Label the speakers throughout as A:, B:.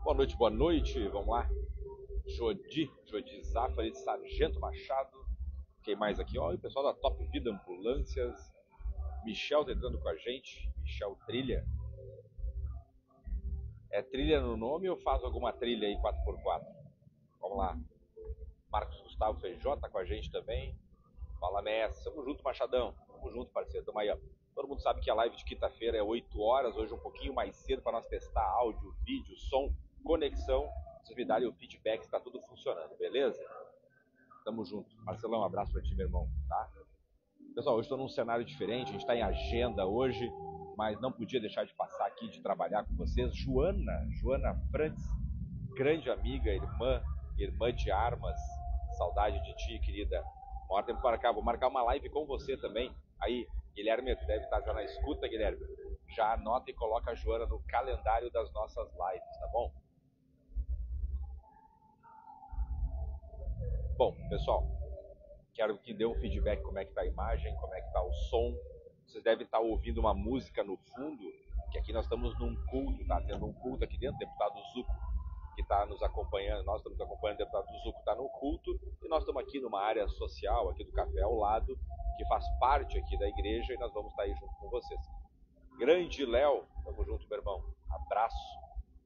A: Boa noite, vamos lá. Jodi Zafari, Sargento Machado. Quem mais aqui? Olha o pessoal da Top Vida Ambulâncias. Michel tá entrando com a gente. Michel Trilha. É trilha no nome ou faz alguma trilha aí 4x4? Vamos lá. Marcos Gustavo FJ tá com a gente também. Fala, Messi. Tamo junto, Machadão. Tamo junto, parceiro. Tamo aí, ó. Todo mundo sabe que a live de quinta-feira é 8 horas. Hoje um pouquinho mais cedo para nós testar áudio, vídeo, som, conexão. Vocês me darem o feedback se tá tudo funcionando, beleza? Tamo junto. Marcelão, um abraço pra ti, meu irmão, tá? Pessoal, hoje estou num cenário diferente. A gente está em agenda hoje, mas não podia deixar de passar aqui, de trabalhar com vocês. Joana Frantz, grande amiga, irmã de armas. Saudade de ti, querida. Uma hora tempo para cá, vou marcar uma live com você também. Aí, Guilherme, tu deve estar já na escuta, Guilherme. Já anota e coloca a Joana no calendário das nossas lives, tá bom? Bom, pessoal, quero que dê um feedback como é que tá a imagem, como é que tá o som. Vocês devem estar ouvindo uma música no fundo, que aqui nós estamos num culto, tá tendo um culto aqui dentro, o deputado Zuco, que está nos acompanhando, nós estamos acompanhando, o deputado Zuco está no culto, e nós estamos aqui numa área social, aqui do café ao lado, que faz parte aqui da igreja, e nós vamos estar aí junto com vocês. Grande Léo, tamo junto, meu irmão, abraço.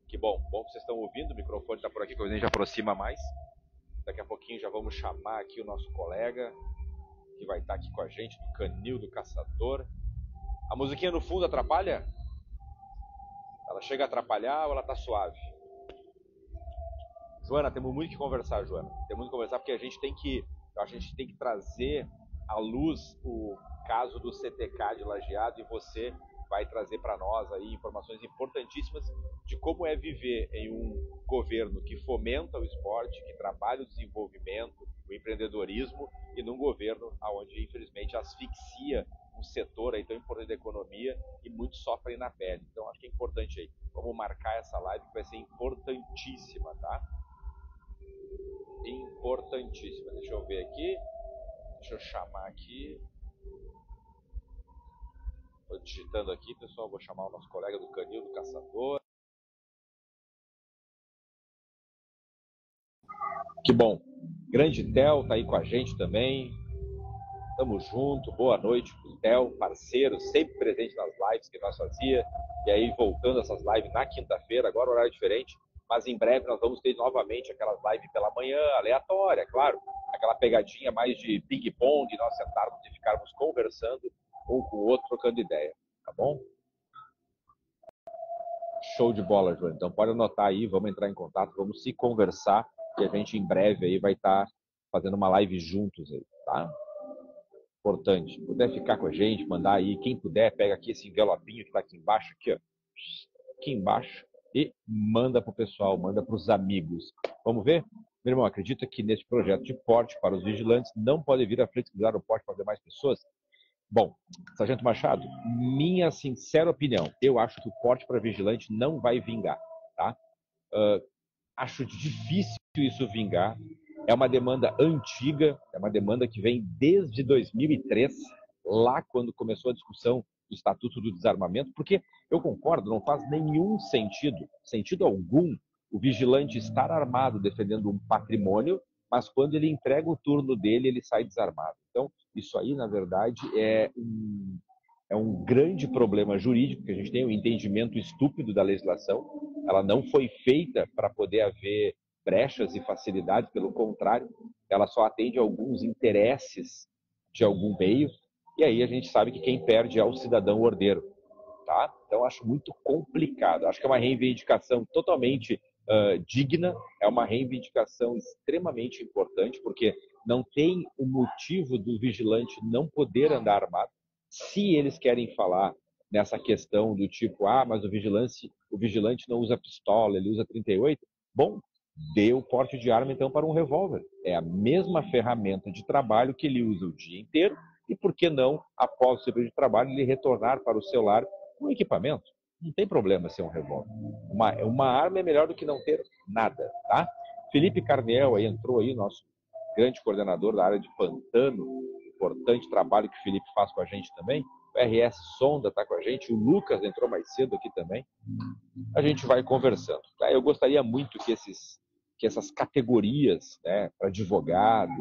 A: Que bom que vocês estão ouvindo, o microfone está por aqui, que a gente aproxima mais. Daqui a pouquinho já vamos chamar aqui o nosso colega, que vai estar aqui com a gente, do Canil do Caçador. A musiquinha no fundo atrapalha? Ela chega a atrapalhar ou ela tá suave? Joana, temos muito que conversar, Joana. Temos muito que conversar porque a gente tem que trazer à luz o caso do CTK de Lajeado, e você vai trazer para nós aí informações importantíssimas de como é viver em um governo que fomenta o esporte, que trabalha o desenvolvimento, o empreendedorismo, e num governo onde, infelizmente, asfixia um setor aí tão importante da economia e muitos sofrem na pele. Então, acho que é importante aí. Vamos marcar essa live que vai ser importantíssima, tá? Importantíssima. Deixa eu ver aqui. Deixa eu chamar aqui. Estou digitando aqui, pessoal. Vou chamar o nosso colega do Canil do Caçador. Que bom. Grande Theo tá aí com a gente também. Tamo junto. Boa noite pro Theo, parceiro, sempre presente nas lives que nós fazia. E aí, voltando essas lives na quinta-feira, agora horário diferente. Mas em breve nós vamos ter novamente aquelas lives pela manhã, aleatória, claro. Aquela pegadinha mais de ping-pong, nós sentarmos e ficarmos conversando um com o outro, trocando ideia. Tá bom? Show de bola, João. Então pode anotar aí, vamos entrar em contato, vamos se conversar, que a gente em breve aí vai estar fazendo uma live juntos aí, tá? Importante. Se puder ficar com a gente, mandar aí, quem puder, pega aqui esse envelopinho que tá aqui embaixo, aqui, ó. Aqui embaixo, e manda pro pessoal, manda pros amigos. Vamos ver? Meu irmão, acredita que nesse projeto de porte para os vigilantes não pode vir a flexibilizar o porte para demais pessoas? Bom, Sargento Machado, minha sincera opinião, eu acho que o porte para vigilante não vai vingar, tá? Acho difícil isso vingar. É uma demanda antiga, é uma demanda que vem desde 2003, lá quando começou a discussão do Estatuto do Desarmamento, porque eu concordo, não faz nenhum sentido algum, o vigilante estar armado defendendo um patrimônio, mas quando ele entrega o turno dele, ele sai desarmado. Então, isso aí, na verdade, é um grande problema jurídico, que a gente tem um entendimento estúpido da legislação. Ela não foi feita para poder haver brechas e facilidades, pelo contrário, ela só atende a alguns interesses de algum meio, e aí a gente sabe que quem perde é o cidadão ordeiro, tá? Então acho muito complicado, acho que é uma reivindicação totalmente digna, é uma reivindicação extremamente importante, porque não tem o motivo do vigilante não poder andar armado. Se eles querem falar nessa questão do tipo, mas o vigilante não usa pistola, ele usa 38, bom, dê o porte de arma então para um revólver. É a mesma ferramenta de trabalho que ele usa o dia inteiro, e por que não, após o seu período de trabalho, ele retornar para o seu lar com equipamento? Não tem problema ser um revólver. Uma arma é melhor do que não ter nada, tá? Felipe Carniel aí entrou aí, nosso grande coordenador da área de Pantano, importante trabalho que o Felipe faz com a gente também. o RS Sonda está com a gente, o Lucas entrou mais cedo aqui também. A gente vai conversando. Tá? Eu gostaria muito que essas categorias, né, para advogado,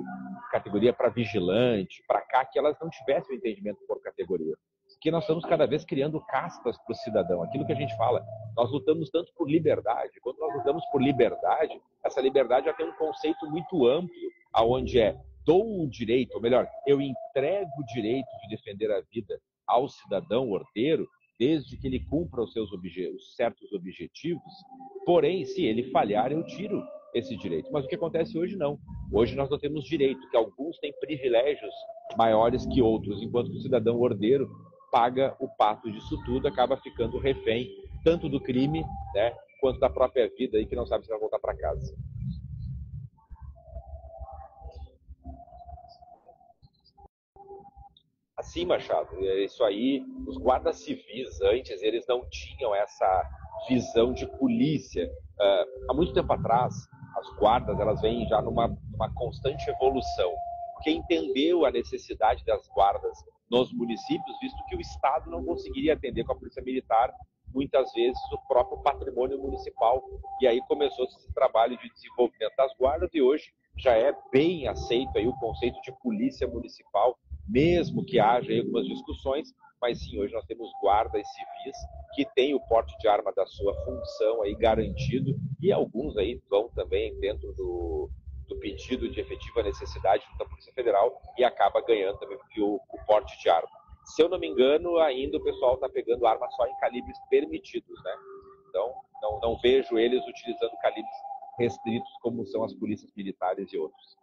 A: categoria para vigilante, para cá, que elas não tivessem o entendimento por categoria. Porque nós estamos cada vez criando castas para o cidadão. Aquilo que a gente fala, nós lutamos tanto por liberdade. Quando nós lutamos por liberdade, essa liberdade já tem um conceito muito amplo, aonde dou o direito, ou melhor, eu entrego o direito de defender a vida ao cidadão ordeiro, desde que ele cumpra os seus certos objetivos. Porém, se ele falhar, eu tiro esse direito. Mas o que acontece hoje, não. Hoje nós não temos direito, que alguns têm privilégios maiores que outros, enquanto que o cidadão ordeiro paga o pato disso tudo, acaba ficando refém tanto do crime, né, quanto da própria vida, aí, que não sabe se vai voltar para casa. Assim, Machado, é isso aí. Os guardas civis, antes, eles não tinham essa visão de polícia. Há muito tempo atrás, as guardas, elas vêm já numa constante evolução. Porque entendeu a necessidade das guardas nos municípios, visto que o Estado não conseguiria atender com a polícia militar, muitas vezes, o próprio patrimônio municipal. E aí começou esse trabalho de desenvolvimento das guardas, e hoje já é bem aceito aí o conceito de polícia municipal, mesmo que haja aí algumas discussões, mas sim, hoje nós temos guardas civis que têm o porte de arma da sua função aí garantido, e alguns aí vão também dentro do pedido de efetiva necessidade da Polícia Federal e acaba ganhando também o porte de arma. Se eu não me engano, ainda o pessoal está pegando arma só em calibres permitidos, né? Então, não vejo eles utilizando calibres restritos como são as polícias militares e outros.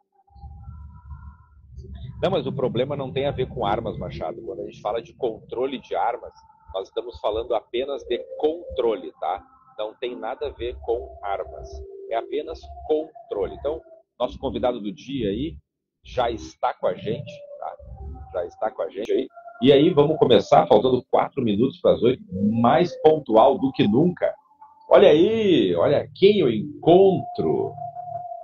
A: Não, mas o problema não tem a ver com armas, Machado. Quando a gente fala de controle de armas, nós estamos falando apenas de controle, tá? Não tem nada a ver com armas. É apenas controle. Então, nosso convidado do dia aí já está com a gente, tá? Já está com a gente aí. E aí, vamos começar, faltando 4 minutos para as 8, mais pontual do que nunca. Olha aí, olha quem eu encontro.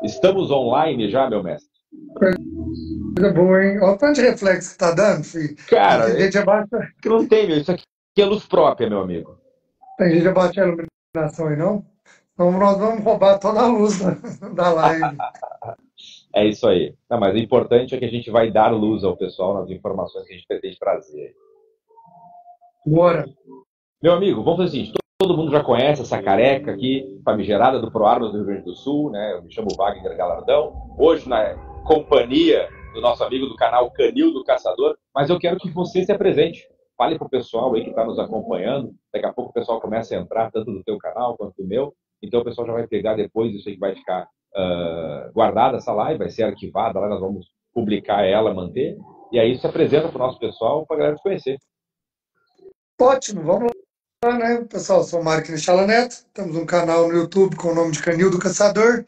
A: Estamos online já, meu mestre.
B: Coisa boa, hein? Olha o tanto de reflexo que tá dando, filho.
A: Cara,
B: tem gente abaixo,
A: que não tem, meu. Isso aqui é luz própria, meu amigo.
B: tem gente abaixo da iluminação aí, não? Então nós vamos roubar toda a luz da live.
A: É isso aí. Não, mas o importante é que a gente vai dar luz ao pessoal nas informações que a gente pretende trazer.
B: Bora.
A: Meu amigo, vamos fazer o seguinte. Todo mundo já conhece essa careca aqui, famigerada do ProArmas do Rio Grande do Sul, né? Eu me chamo Wagner Galardão. Hoje, na companhia do nosso amigo do canal Canil do Caçador, mas eu quero que você se apresente. Fale para o pessoal aí que está nos acompanhando. Daqui a pouco o pessoal começa a entrar, tanto do teu canal quanto do meu. Então o pessoal já vai pegar depois, isso aí que vai ficar guardada essa live, vai ser arquivada, lá nós vamos publicar ela, manter. E aí se apresenta para o nosso pessoal, para a galera te conhecer.
B: Ótimo, vamos lá, né? Pessoal, sou o Mário Quinechala Neto. Temos um canal no YouTube com o nome de Canil do Caçador.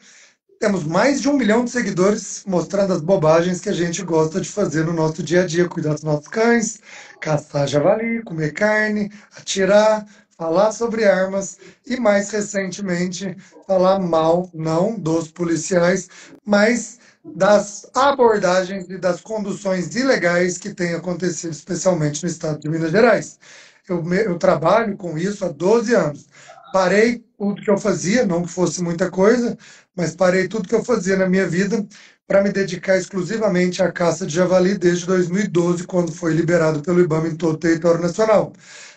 B: Temos mais de 1 milhão de seguidores mostrando as bobagens que a gente gosta de fazer no nosso dia a dia. Cuidar dos nossos cães, caçar javali, comer carne, atirar, falar sobre armas e, mais recentemente, falar mal, não dos policiais, mas das abordagens e das conduções ilegais que têm acontecido, especialmente no estado de Minas Gerais. Eu trabalho com isso há 12 anos. Parei tudo que eu fazia, não que fosse muita coisa, mas parei tudo que eu fazia na minha vida para me dedicar exclusivamente à caça de javali desde 2012, quando foi liberado pelo IBAMA em todo o território nacional.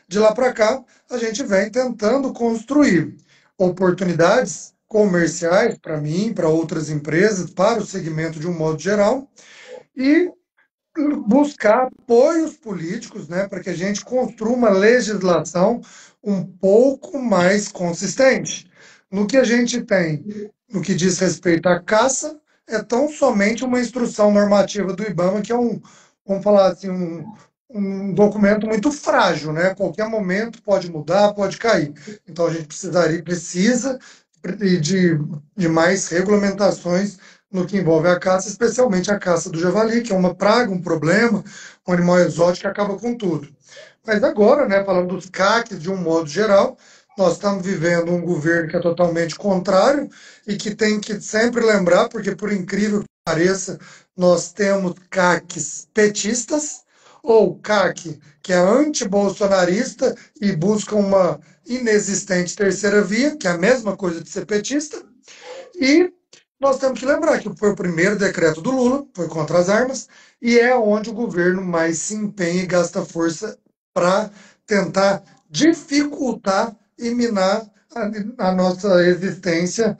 B: De lá para cá, a gente vem tentando construir oportunidades comerciais para mim, para outras empresas, para o segmento de um modo geral, e buscar apoios políticos, né, para que a gente construa uma legislação um pouco mais consistente. No que a gente tem, no que diz respeito à caça, é tão somente uma instrução normativa do IBAMA, que é vamos falar assim, um documento muito frágil, né? Qualquer momento pode mudar, pode cair. Então a gente precisa de mais regulamentações no que envolve a caça, especialmente a caça do javali, que é uma praga, um problema, um animal exótico que acaba com tudo. Mas agora, né, falando dos CACs de um modo geral, nós estamos vivendo um governo que é totalmente contrário e que tem que sempre lembrar, porque por incrível que pareça, nós temos CACs petistas, ou o CAC, que é antibolsonarista e busca uma inexistente terceira via, que é a mesma coisa de ser petista. E nós temos que lembrar que foi o primeiro decreto do Lula, foi contra as armas, e é onde o governo mais se empenha e gasta força para tentar dificultar e minar a nossa existência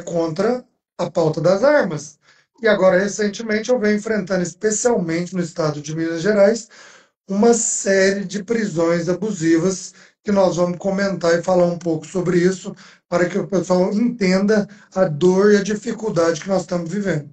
B: contra a pauta das armas. E agora, recentemente, eu venho enfrentando, especialmente no estado de Minas Gerais, uma série de prisões abusivas que nós vamos comentar e falar um pouco sobre isso para que o pessoal entenda a dor e a dificuldade que nós estamos vivendo.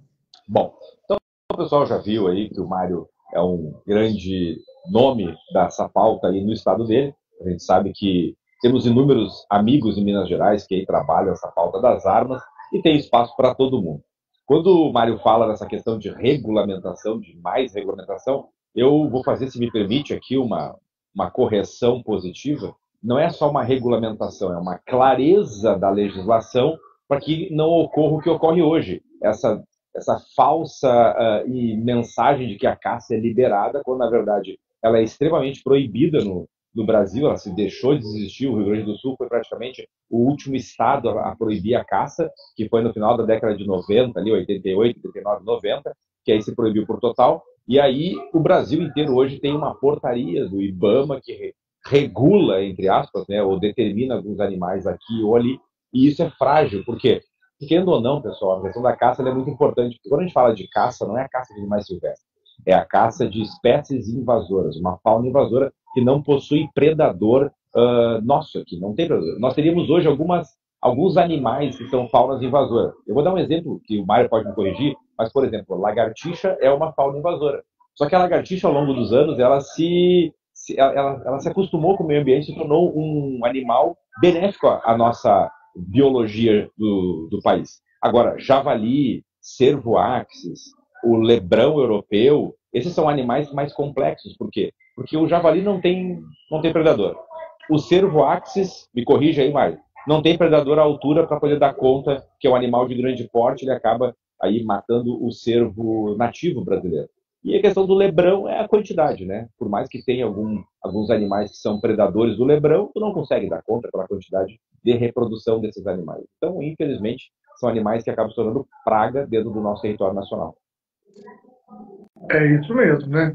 A: Bom, então o pessoal já viu aí que o Mário é um grande nome dessa pauta aí no estado dele. A gente sabe que temos inúmeros amigos em Minas Gerais que aí trabalham essa pauta das armas e tem espaço para todo mundo. Quando o Mário fala dessa questão de regulamentação, de mais regulamentação, eu vou fazer, se me permite, aqui uma correção positiva. Não é só uma regulamentação, é uma clareza da legislação para que não ocorra o que ocorre hoje. Essa falsa mensagem de que a caça é liberada, quando na verdade ela é extremamente proibida no Brasil, ela se deixou de existir. O Rio Grande do Sul foi praticamente o último estado a proibir a caça, que foi no final da década de 90, ali 88, 89, 90, que aí se proibiu por total. E aí o Brasil inteiro hoje tem uma portaria do IBAMA que regula, entre aspas, né, ou determina alguns animais aqui ou ali, e isso é frágil, porque, querendo ou não, pessoal, a questão da caça é muito importante, porque quando a gente fala de caça, não é a caça de animais silvestres, é a caça de espécies invasoras, uma fauna invasora que não possui predador nosso aqui, não tem predador. Nós teríamos hoje alguns animais que são faunas invasoras. Eu vou dar um exemplo, que o Mário pode me corrigir, mas, por exemplo, lagartixa é uma fauna invasora. Só que a lagartixa, ao longo dos anos, ela se acostumou com o meio ambiente e se tornou um animal benéfico à nossa biologia do país. Agora, javali, cervo-axis, o lebrão europeu, esses são animais mais complexos. Por quê? Porque o javali não tem predador. O cervo-axis, me corrija aí, Mário, não tem predador à altura para poder dar conta que é um animal de grande porte, ele acaba aí matando o cervo nativo brasileiro. E a questão do lebrão é a quantidade, né? Por mais que tenha alguns animais que são predadores do lebrão, tu não consegue dar conta pela quantidade de reprodução desses animais. Então, infelizmente, são animais que acabam se tornando praga dentro do nosso território nacional.
B: É isso mesmo, né?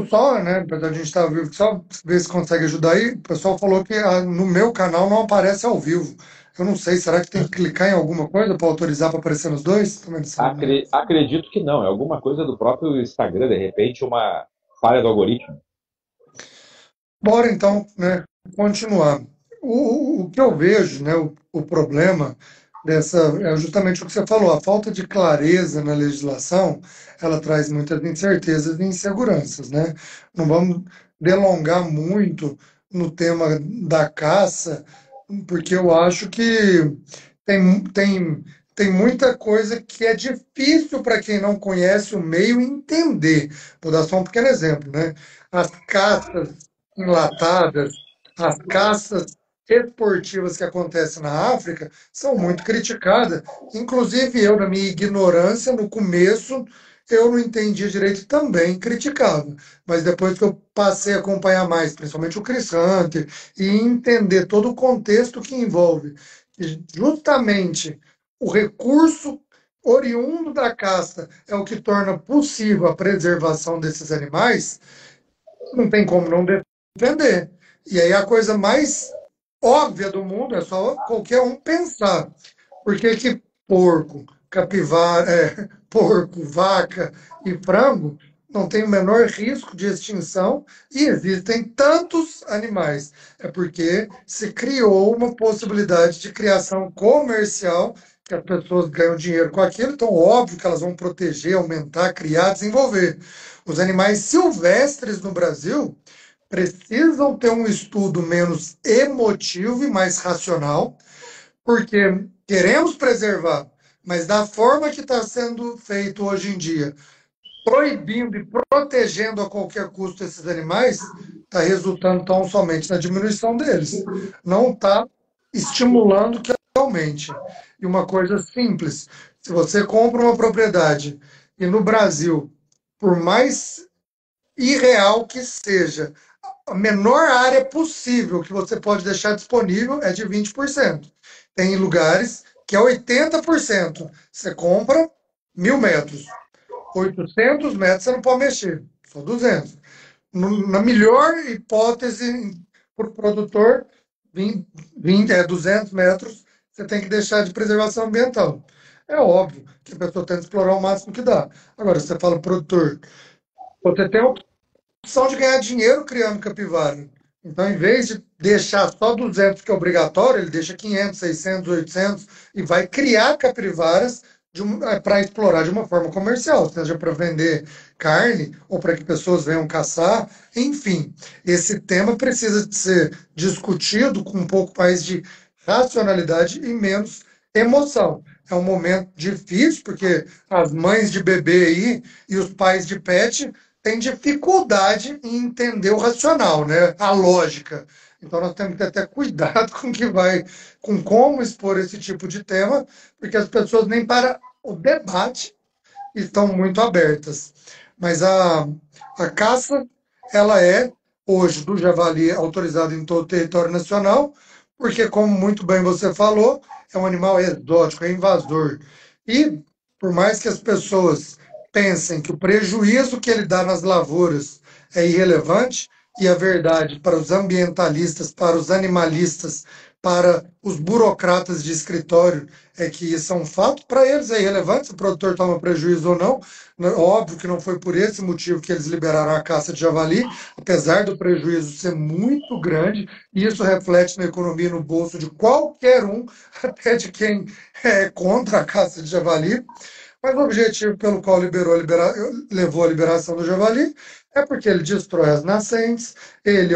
B: Só, né, apesar de a gente estar ao vivo, só ver se consegue ajudar aí. O pessoal falou que no meu canal não aparece ao vivo. Eu não sei, será que tem que clicar em alguma coisa para autorizar para aparecer nos dois? Também não sabe, né?
A: Acredito que não, é alguma coisa do próprio Instagram, de repente uma falha do algoritmo.
B: Bora então, né, continuar. O que eu vejo, né, o problema dessa é justamente o que você falou, a falta de clareza na legislação, ela traz muitas incertezas e inseguranças, né? Não vamos delongar muito no tema da caça, porque eu acho que tem muita coisa que é difícil para quem não conhece o meio entender. Vou dar só um pequeno exemplo, né? As caças enlatadas, as caças esportivas que acontecem na África são muito criticadas. Inclusive eu, na minha ignorância, no começo, eu não entendia direito, também criticava. Mas depois que eu passei a acompanhar mais, principalmente o Chris Hunter, e entender todo o contexto que envolve, que justamente o recurso oriundo da caça é o que torna possível a preservação desses animais, não tem como não defender. E aí a coisa mais óbvia do mundo é só qualquer um pensar. Por que que porco, capivara, porco, vaca e frango não tem o menor risco de extinção e existem tantos animais? É porque se criou uma possibilidade de criação comercial que as pessoas ganham dinheiro com aquilo, então óbvio que elas vão proteger, aumentar, criar, desenvolver. Os animais silvestres no Brasil precisam ter um estudo menos emotivo e mais racional, porque queremos preservar, mas da forma que está sendo feito hoje em dia, proibindo e protegendo a qualquer custo esses animais, está resultando tão somente na diminuição deles. Não está estimulando que aumente. E uma coisa simples, se você compra uma propriedade e no Brasil, por mais irreal que seja. A menor área possível que você pode deixar disponível é de 20%. Tem lugares que é 80%. Você compra 1.000 metros. 800 metros você não pode mexer, só 200. Na melhor hipótese, para o produtor, 200 metros, você tem que deixar de preservação ambiental. É óbvio que a pessoa tem que explorar o máximo que dá. Agora, você fala produtor, você tem a opção de ganhar dinheiro criando capivara. Então, em vez de deixar só 200, que é obrigatório, ele deixa 500, 600, 800 e vai criar capivaras para explorar de uma forma comercial, seja para vender carne ou para que pessoas venham caçar. Enfim, esse tema precisa de ser discutido com um pouco mais de racionalidade e menos emoção. É um momento difícil, porque as mães de bebê aí e os pais de pet tem dificuldade em entender o racional, né? A lógica. Então nós temos que ter até cuidado com que vai, com como expor esse tipo de tema, porque as pessoas nem para o debate estão muito abertas. Mas a caça, ela é hoje do javali autorizado em todo o território nacional, porque como muito bem você falou, é um animal exótico, é invasor. E por mais que as pessoas pensem que o prejuízo que ele dá nas lavouras é irrelevante, e a verdade para os ambientalistas, para os animalistas, para os burocratas de escritório é que isso é um fato, para eles é irrelevante se o produtor toma prejuízo ou não. Óbvio que não foi por esse motivo que eles liberaram a caça de javali, apesar do prejuízo ser muito grande, e isso reflete na economia e no bolso de qualquer um, até de quem é contra a caça de javali. Mas o objetivo pelo qual levou a liberação do javali é porque ele destrói as nascentes,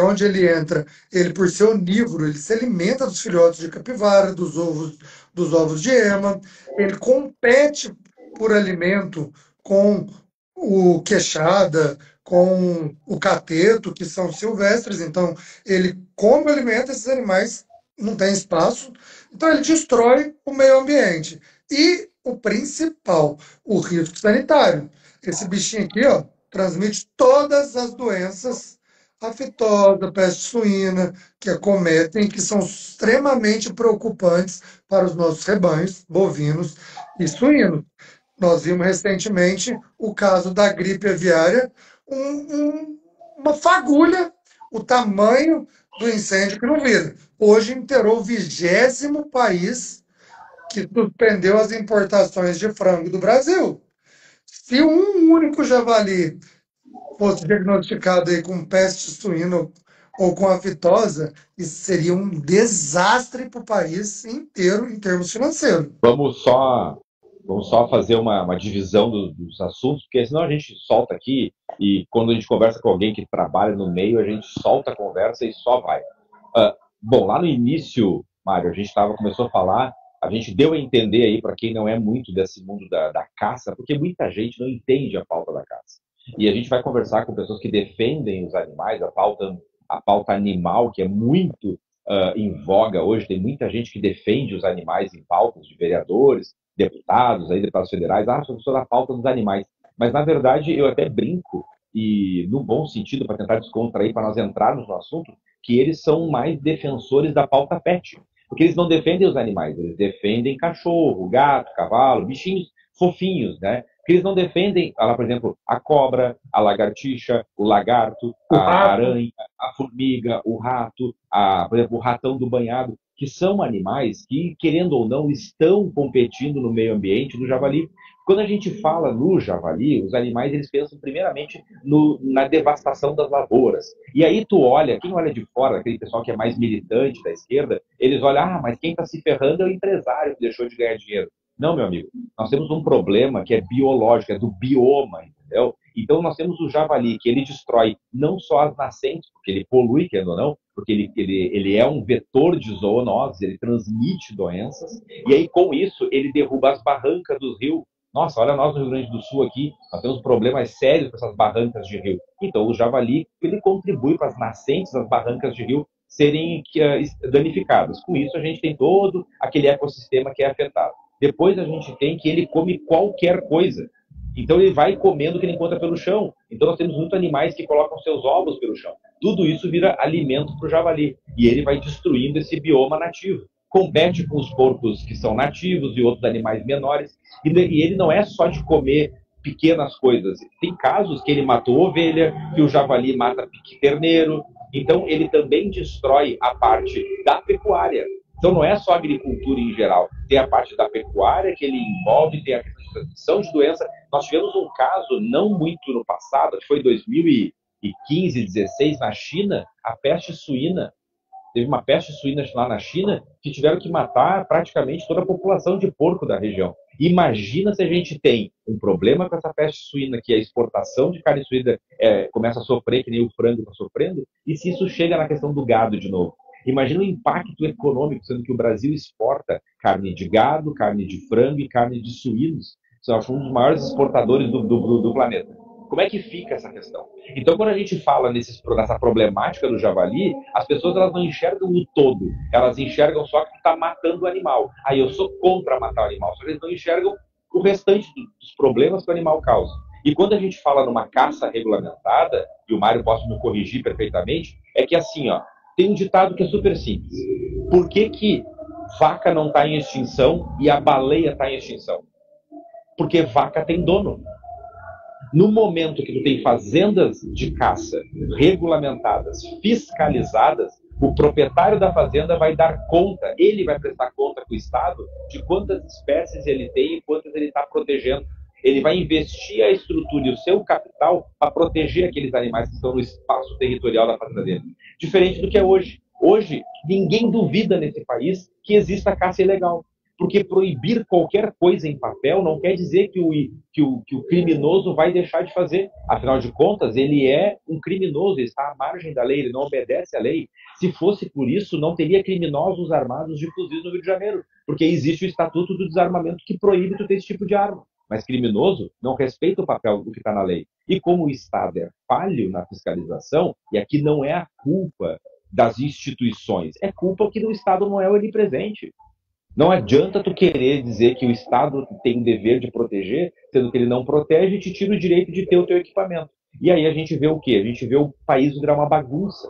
B: onde ele entra, ele por ser onívoro, ele se alimenta dos filhotes de capivara, dos ovos de ema, ele compete por alimento com o queixada, com o cateto, que são silvestres, então ele come o alimento, esses animais não têm espaço, então ele destrói o meio ambiente. E o principal, o risco sanitário. Esse bichinho aqui, ó, transmite todas as doenças, a fitose, a peste suína, que acometem, que são extremamente preocupantes para os nossos rebanhos bovinos e suínos. Nós vimos recentemente o caso da gripe aviária, uma fagulha, o tamanho do incêndio que não vira. Hoje inteirou o 20º país que suspendeu as importações de frango do Brasil. Se um único javali fosse diagnosticado aí com peste suína ou com aftosa, isso seria um desastre para o país inteiro em termos financeiros.
A: Vamos só fazer uma divisão dos assuntos, porque senão a gente solta aqui e quando a gente conversa com alguém que trabalha no meio, a gente solta a conversa e só vai. Bom, lá no início, Mário, a gente começou a falar, a gente deu a entender aí para quem não é muito desse mundo da caça, porque muita gente não entende a pauta da caça. E a gente vai conversar com pessoas que defendem os animais, a pauta animal, que é muito em voga hoje. Tem muita gente que defende os animais em pautas de vereadores, deputados federais. Sou da pauta dos animais. Mas, na verdade, eu até brinco, e no bom sentido, para tentar descontrair, para nós entrarmos no assunto, que eles são mais defensores da pauta pet. Porque eles não defendem os animais, eles defendem cachorro, gato, cavalo, bichinhos fofinhos, né? Porque eles não defendem, por exemplo, a cobra, a lagartixa, o lagarto,
B: O
A: a
B: rato,
A: aranha, a formiga, o rato, por exemplo, o ratão do banhado, que são animais que, querendo ou não, estão competindo no meio ambiente do javali. Quando a gente fala no javali, os animais eles pensam primeiramente na devastação das lavouras. E aí tu olha, quem olha de fora, aquele pessoal que é mais militante da esquerda, eles olham, mas quem está se ferrando é o empresário que deixou de ganhar dinheiro. Não, meu amigo, nós temos um problema que é biológico, é do bioma, entendeu? Então nós temos o javali, que ele destrói não só as nascentes, porque ele polui, querendo ou não, porque ele é um vetor de zoonoses, ele transmite doenças, e aí com isso ele derruba as barrancas dos rios. Nossa, olha nós no Rio Grande do Sul aqui, nós temos problemas sérios com essas barrancas de rio. Então o javali, ele contribui para as nascentes das barrancas de rio serem danificadas. Com isso a gente tem todo aquele ecossistema que é afetado. Depois a gente tem que ele come qualquer coisa. Então ele vai comendo o que ele encontra pelo chão. Então nós temos muitos animais que colocam seus ovos pelo chão. Tudo isso vira alimento para o javali. E ele vai destruindo esse bioma nativo. Compete com os porcos que são nativos e outros animais menores. E ele não é só de comer pequenas coisas. Tem casos que ele matou ovelha, que o javali mata terneiro. Então ele também destrói a parte da pecuária. Então não é só a agricultura em geral. Tem a parte da pecuária que ele envolve, tem a questão de transmissão de doença. Nós tivemos um caso não muito no passado, que foi 2015, 2016, na China, a peste suína. Teve uma peste suína lá na China que tiveram que matar praticamente toda a população de porco da região. Imagina se a gente tem um problema com essa peste suína, que a exportação de carne suína começa a sofrer, que nem o frango está sofrendo, e se isso chega na questão do gado de novo. Imagina o impacto econômico, sendo que o Brasil exporta carne de gado, carne de frango e carne de suínos. São um dos maiores exportadores do planeta. Como é que fica essa questão? Então, quando a gente fala nessa problemática do javali, as pessoas elas não enxergam o todo, elas enxergam só que está matando o animal. Aí eu sou contra matar o animal, só que eles não enxergam o restante dos problemas que o animal causa. E quando a gente fala numa caça regulamentada, e o Mário pode me corrigir perfeitamente, é que assim, ó, tem um ditado que é super simples. Por que vaca não está em extinção e a baleia está em extinção? Porque vaca tem dono. No momento que tu tem fazendas de caça regulamentadas, fiscalizadas, o proprietário da fazenda vai dar conta, ele vai prestar conta para o Estado de quantas espécies ele tem e quantas ele está protegendo. Ele vai investir a estrutura e o seu capital para proteger aqueles animais que estão no espaço territorial da fazenda dele. Diferente do que é hoje. Hoje, ninguém duvida nesse país que exista caça ilegal. Porque proibir qualquer coisa em papel não quer dizer que o criminoso vai deixar de fazer. Afinal de contas, ele é um criminoso, ele está à margem da lei, ele não obedece à lei. Se fosse por isso, não teria criminosos armados de fuzis no Rio de Janeiro, porque existe o Estatuto do Desarmamento que proíbe tu ter esse tipo de arma. Mas criminoso não respeita o papel do que está na lei. E como o Estado é falho na fiscalização, e aqui não é a culpa das instituições, é culpa que o Estado não é onipresente. Não adianta tu querer dizer que o Estado tem o dever de proteger, sendo que ele não protege e te tira o direito de ter o teu equipamento. E aí a gente vê o quê? A gente vê o país virar uma bagunça,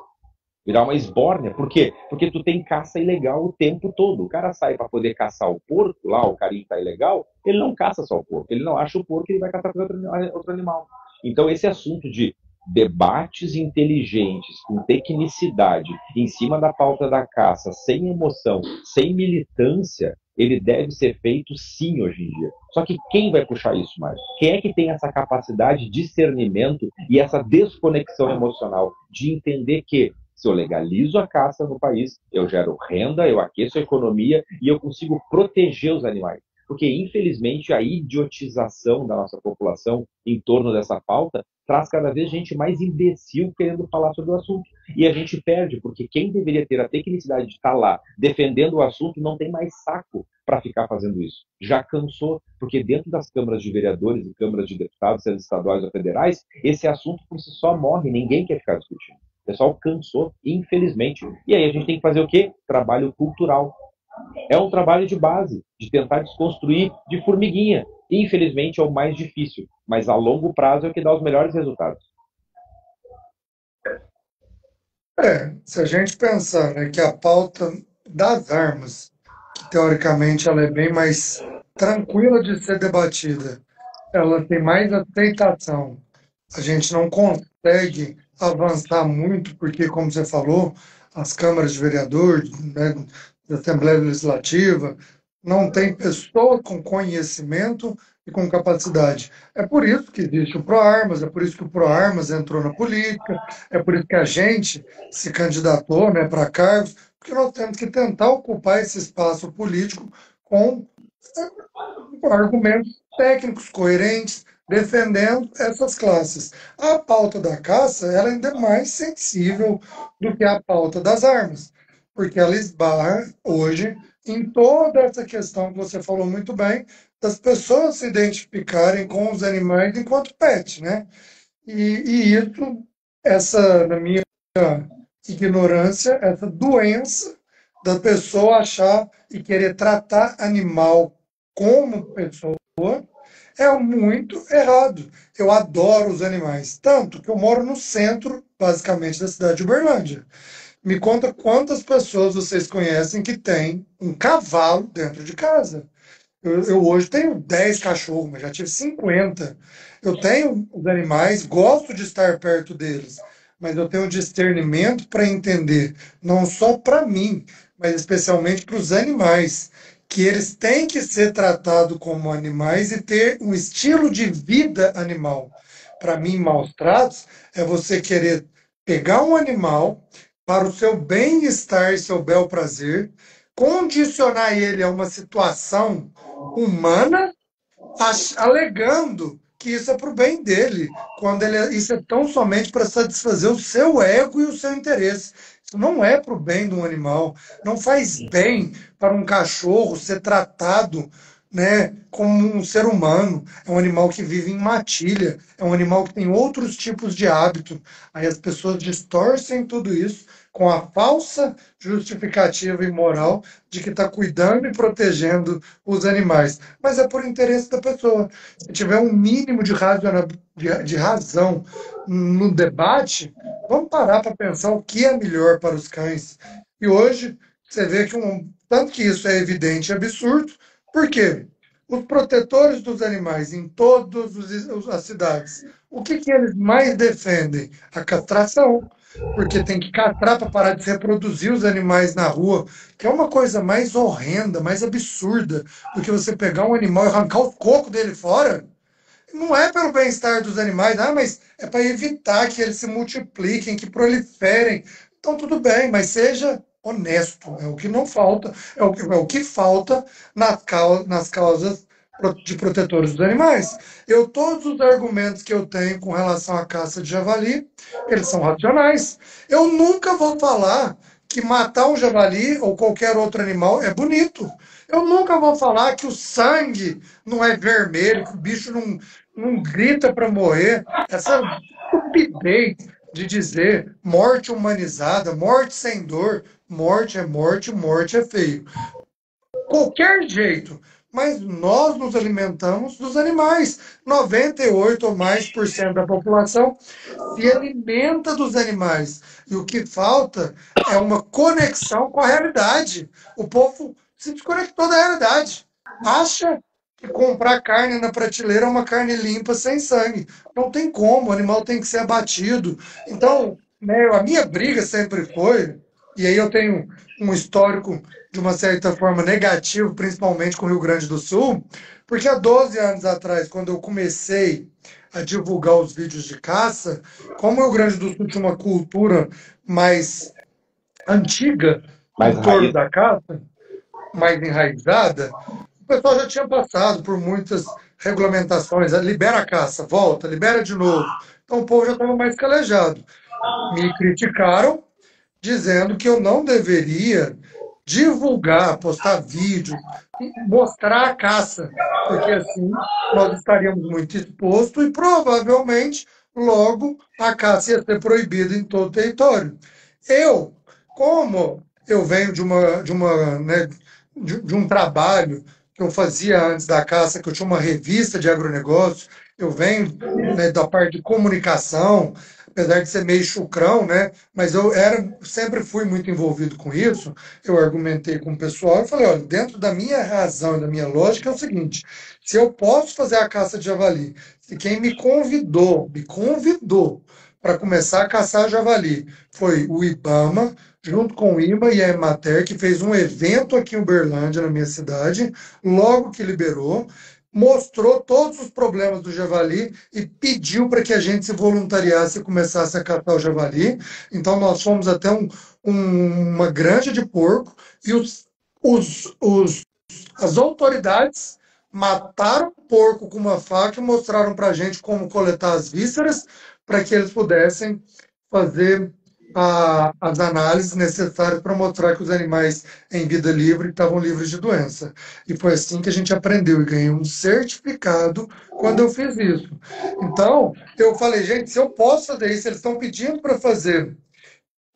A: virar uma esbórnia. Por quê? Porque tu tem caça ilegal o tempo todo. O cara sai para poder caçar o porco, lá o carinho tá ilegal, ele não caça só o porco. Ele não acha o porco, ele vai caçar outro animal. Então esse assunto de debates inteligentes, com tecnicidade, em cima da pauta da caça, sem emoção, sem militância, ele deve ser feito sim hoje em dia. Só que quem vai puxar isso mais? Quem é que tem essa capacidade de discernimento e essa desconexão emocional de entender que se eu legalizo a caça no país, eu gero renda, eu aqueço a economia e eu consigo proteger os animais? Porque, infelizmente, a idiotização da nossa população em torno dessa pauta traz cada vez gente mais imbecil querendo falar sobre o assunto. E a gente perde, porque quem deveria ter a tecnicidade de estar lá defendendo o assunto não tem mais saco para ficar fazendo isso. Já cansou, porque dentro das câmaras de vereadores e câmaras de deputados, sejam estaduais ou federais, esse assunto por si só morre, ninguém quer ficar discutindo. O pessoal cansou, infelizmente. E aí a gente tem que fazer o quê? Trabalho cultural. É um trabalho de base, de tentar desconstruir de formiguinha. Infelizmente é o mais difícil, mas a longo prazo é o que dá os melhores resultados.
B: Se a gente pensar, né, que a pauta das armas, que teoricamente ela é bem mais tranquila de ser debatida, ela tem mais aceitação. A gente não consegue avançar muito, porque, como você falou, as câmaras de vereador, né, da Assembleia Legislativa, não tem pessoa com conhecimento e com capacidade. É por isso que existe o ProArmas, é por isso que o ProArmas entrou na política, é por isso que a gente se candidatou, né, para cargos, porque nós temos que tentar ocupar esse espaço político com argumentos técnicos coerentes, defendendo essas classes. A pauta da caça ela ainda é mais sensível do que a pauta das armas, porque ela esbarra hoje em toda essa questão que você falou muito bem, das pessoas se identificarem com os animais enquanto pet, né? E isso, na minha ignorância, essa doença da pessoa achar e querer tratar animal como pessoa, É muito errado. Eu adoro os animais, tanto que eu moro no centro, basicamente, da cidade de Uberlândia. Me conta quantas pessoas vocês conhecem que têm um cavalo dentro de casa. Eu hoje tenho 10 cachorros, mas já tive 50. Eu tenho os animais, gosto de estar perto deles, mas eu tenho um discernimento para entender, não só para mim, mas especialmente para os animais, que eles têm que ser tratados como animais e ter um estilo de vida animal. Para mim, maus tratos é você querer pegar um animal para o seu bem-estar e seu bel prazer, condicionar ele a uma situação humana, alegando que isso é para o bem dele, quando isso é tão somente para satisfazer o seu ego e o seu interesse. Isso não é para o bem de um animal. Não faz bem para um cachorro ser tratado, né, como um ser humano. É um animal que vive em matilha, é um animal que tem outros tipos de hábito. Aí as pessoas distorcem tudo isso com a falsa justificativa e moral de que está cuidando e protegendo os animais, mas é por interesse da pessoa. Se tiver um mínimo de razão no debate, vamos parar para pensar o que é melhor para os cães. E hoje você vê que tanto que isso é evidente e absurdo, por quê? Os protetores dos animais em todas as cidades, o que eles mais defendem? A castração. Porque tem que castrar para parar de se reproduzir os animais na rua, que é uma coisa mais horrenda, mais absurda do que você pegar um animal e arrancar o coco dele fora. Não é pelo bem-estar dos animais, mas é para evitar que eles se multipliquem, que proliferem. Então, tudo bem, mas seja honesto. É o que não falta, é o que falta nas causas de protetores dos animais. Todos os argumentos que eu tenho com relação à caça de javali, eles são racionais. Eu nunca vou falar que matar um javali ou qualquer outro animal é bonito. Eu nunca vou falar que o sangue não é vermelho, que o bicho não grita para morrer. Essa estupidez de dizer morte humanizada, morte sem dor, morte é morte, morte é feio. Qualquer jeito. Mas nós nos alimentamos dos animais. 98 ou mais por cento da população se alimenta dos animais. E o que falta é uma conexão com a realidade. O povo se desconectou da realidade. Acha que comprar carne na prateleira é uma carne limpa, sem sangue. Não tem como, o animal tem que ser abatido. Então, né, a minha briga sempre foi, e aí eu tenho um histórico de uma certa forma negativo, principalmente com o Rio Grande do Sul, porque há 12 anos atrás, quando eu comecei a divulgar os vídeos de caça, como o Rio Grande do Sul tinha uma cultura mais antiga
A: Mais
B: em torno
A: raiz.
B: da caça, mais enraizada, o pessoal já tinha passado por muitas regulamentações. Libera a caça, volta, libera de novo. Então o povo já estava mais calejado. Me criticaram dizendo que eu não deveria divulgar, postar vídeo, mostrar a caça, porque assim nós estaríamos muito expostos e provavelmente logo a caça ia ser proibida em todo o território. Eu, como eu venho né, de um trabalho que eu fazia antes da caça, que eu tinha uma revista de agronegócio, eu venho, né, da parte de comunicação, apesar de ser meio chucrão, né? Mas sempre fui muito envolvido com isso. Eu argumentei com o pessoal e falei, olha, dentro da minha razão e da minha lógica é o seguinte: se eu posso fazer a caça de javali, se quem me convidou para começar a caçar javali foi o IBAMA, junto com o IMA e a Emater, que fez um evento aqui em Uberlândia, na minha cidade, logo que liberou, mostrou todos os problemas do javali e pediu para que a gente se voluntariasse e começasse a caçar o javali. Então, nós fomos até uma granja de porco e as autoridades mataram o porco com uma faca e mostraram para a gente como coletar as vísceras para que eles pudessem fazer as análises necessárias para mostrar que os animais em vida livre estavam livres de doença. E foi assim que a gente aprendeu e ganhei um certificado quando eu fiz isso. Então, eu falei, gente, se eu posso fazer isso, eles estão pedindo para fazer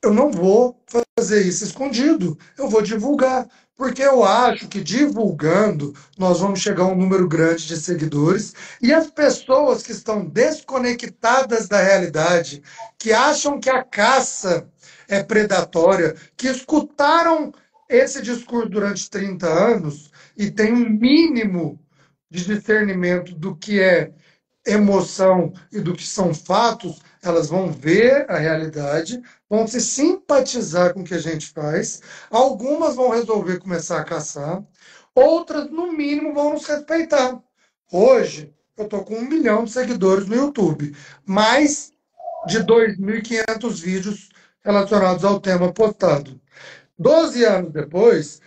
B: eu não vou fazer isso escondido, eu vou divulgar, porque eu acho que divulgando nós vamos chegar a um número grande de seguidores e as pessoas que estão desconectadas da realidade, que acham que a caça é predatória, que escutaram esse discurso durante 30 anos e têm um mínimo de discernimento do que é emoção e do que são fatos, elas vão ver a realidade, vão se simpatizar com o que a gente faz, algumas vão resolver começar a caçar, outras, no mínimo, vão nos respeitar. Hoje, eu estou com 1 milhão de seguidores no YouTube, mais de 2.500 vídeos relacionados ao tema postado. 12 anos depois,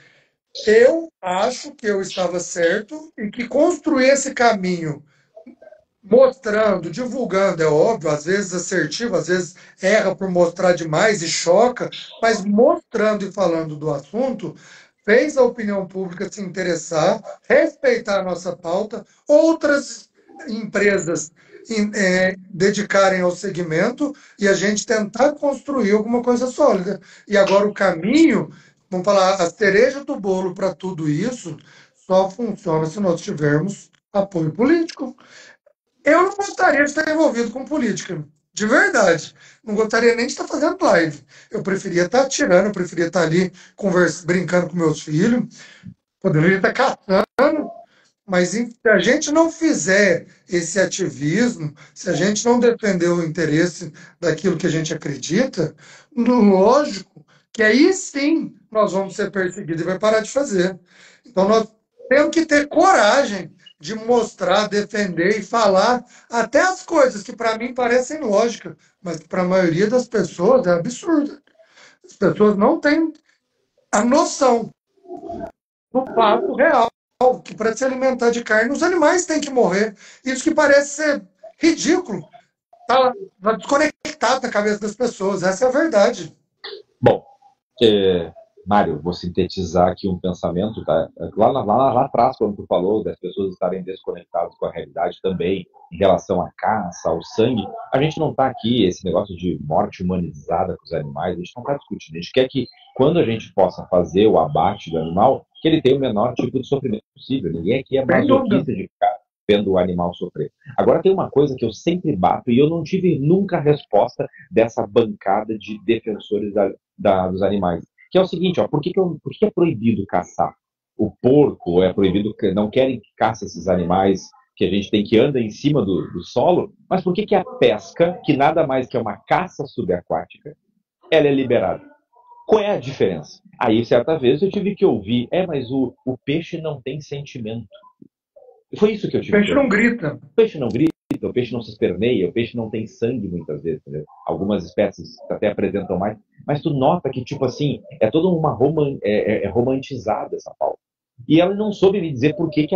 B: eu acho que eu estava certo e que construir esse caminho mostrando, divulgando, é óbvio, às vezes assertivo, às vezes erra por mostrar demais e choca, mas mostrando e falando do assunto, fez a opinião pública se interessar, respeitar a nossa pauta, outras empresas dedicarem ao segmento e a gente tentar construir alguma coisa sólida. E agora o caminho, vamos falar, a cereja do bolo para tudo isso só funciona se nós tivermos apoio político. Eu não gostaria de estar envolvido com política, de verdade. Não gostaria nem de estar fazendo live. Eu preferia estar tirando, eu preferia estar ali brincando com meus filhos, poderia estar caçando, mas se a gente não fizer esse ativismo, se a gente não defender o interesse daquilo que a gente acredita, lógico que aí sim nós vamos ser perseguidos e vai parar de fazer. Então nós temos que ter coragem de mostrar, defender e falar até as coisas que para mim parecem lógicas, mas que para a maioria das pessoas é absurda. As pessoas não têm a noção do fato real, que para se alimentar de carne, os animais têm que morrer. Isso que parece ser ridículo, está desconectado da cabeça das pessoas. Essa é a verdade.
A: Bom, Mário, vou sintetizar aqui um pensamento, tá? Lá atrás, quando tu falou das pessoas estarem desconectadas com a realidade também, em relação à caça, ao sangue, a gente não está aqui, esse negócio de morte humanizada com os animais, a gente não está discutindo. A gente quer que, quando a gente possa fazer o abate do animal, que ele tenha o menor tipo de sofrimento possível. Ninguém aqui é
B: Sem dúvida.
A: masoquista de ficar vendo o animal sofrer. Agora, tem uma coisa que eu sempre bato, e eu não tive nunca resposta dessa bancada de defensores dos animais, que é o seguinte, ó, por que é proibido caçar? O porco é proibido, não querem que caça esses animais que a gente tem que andar em cima do solo, mas por que a pesca, que nada mais que é uma caça subaquática, ela é liberada? Qual é a diferença? Aí, certa vez, eu tive que ouvir, mas o peixe não tem sentimento. Foi isso que eu
B: O
A: tive que
B: peixe não
A: ouvir.
B: grita.
A: O peixe não grita, o peixe não se esperneia, o peixe não tem sangue muitas vezes, entendeu? Algumas espécies até apresentam mais, mas tu nota que, tipo assim, é toda uma romantizada essa pauta. E ela não soube me dizer por que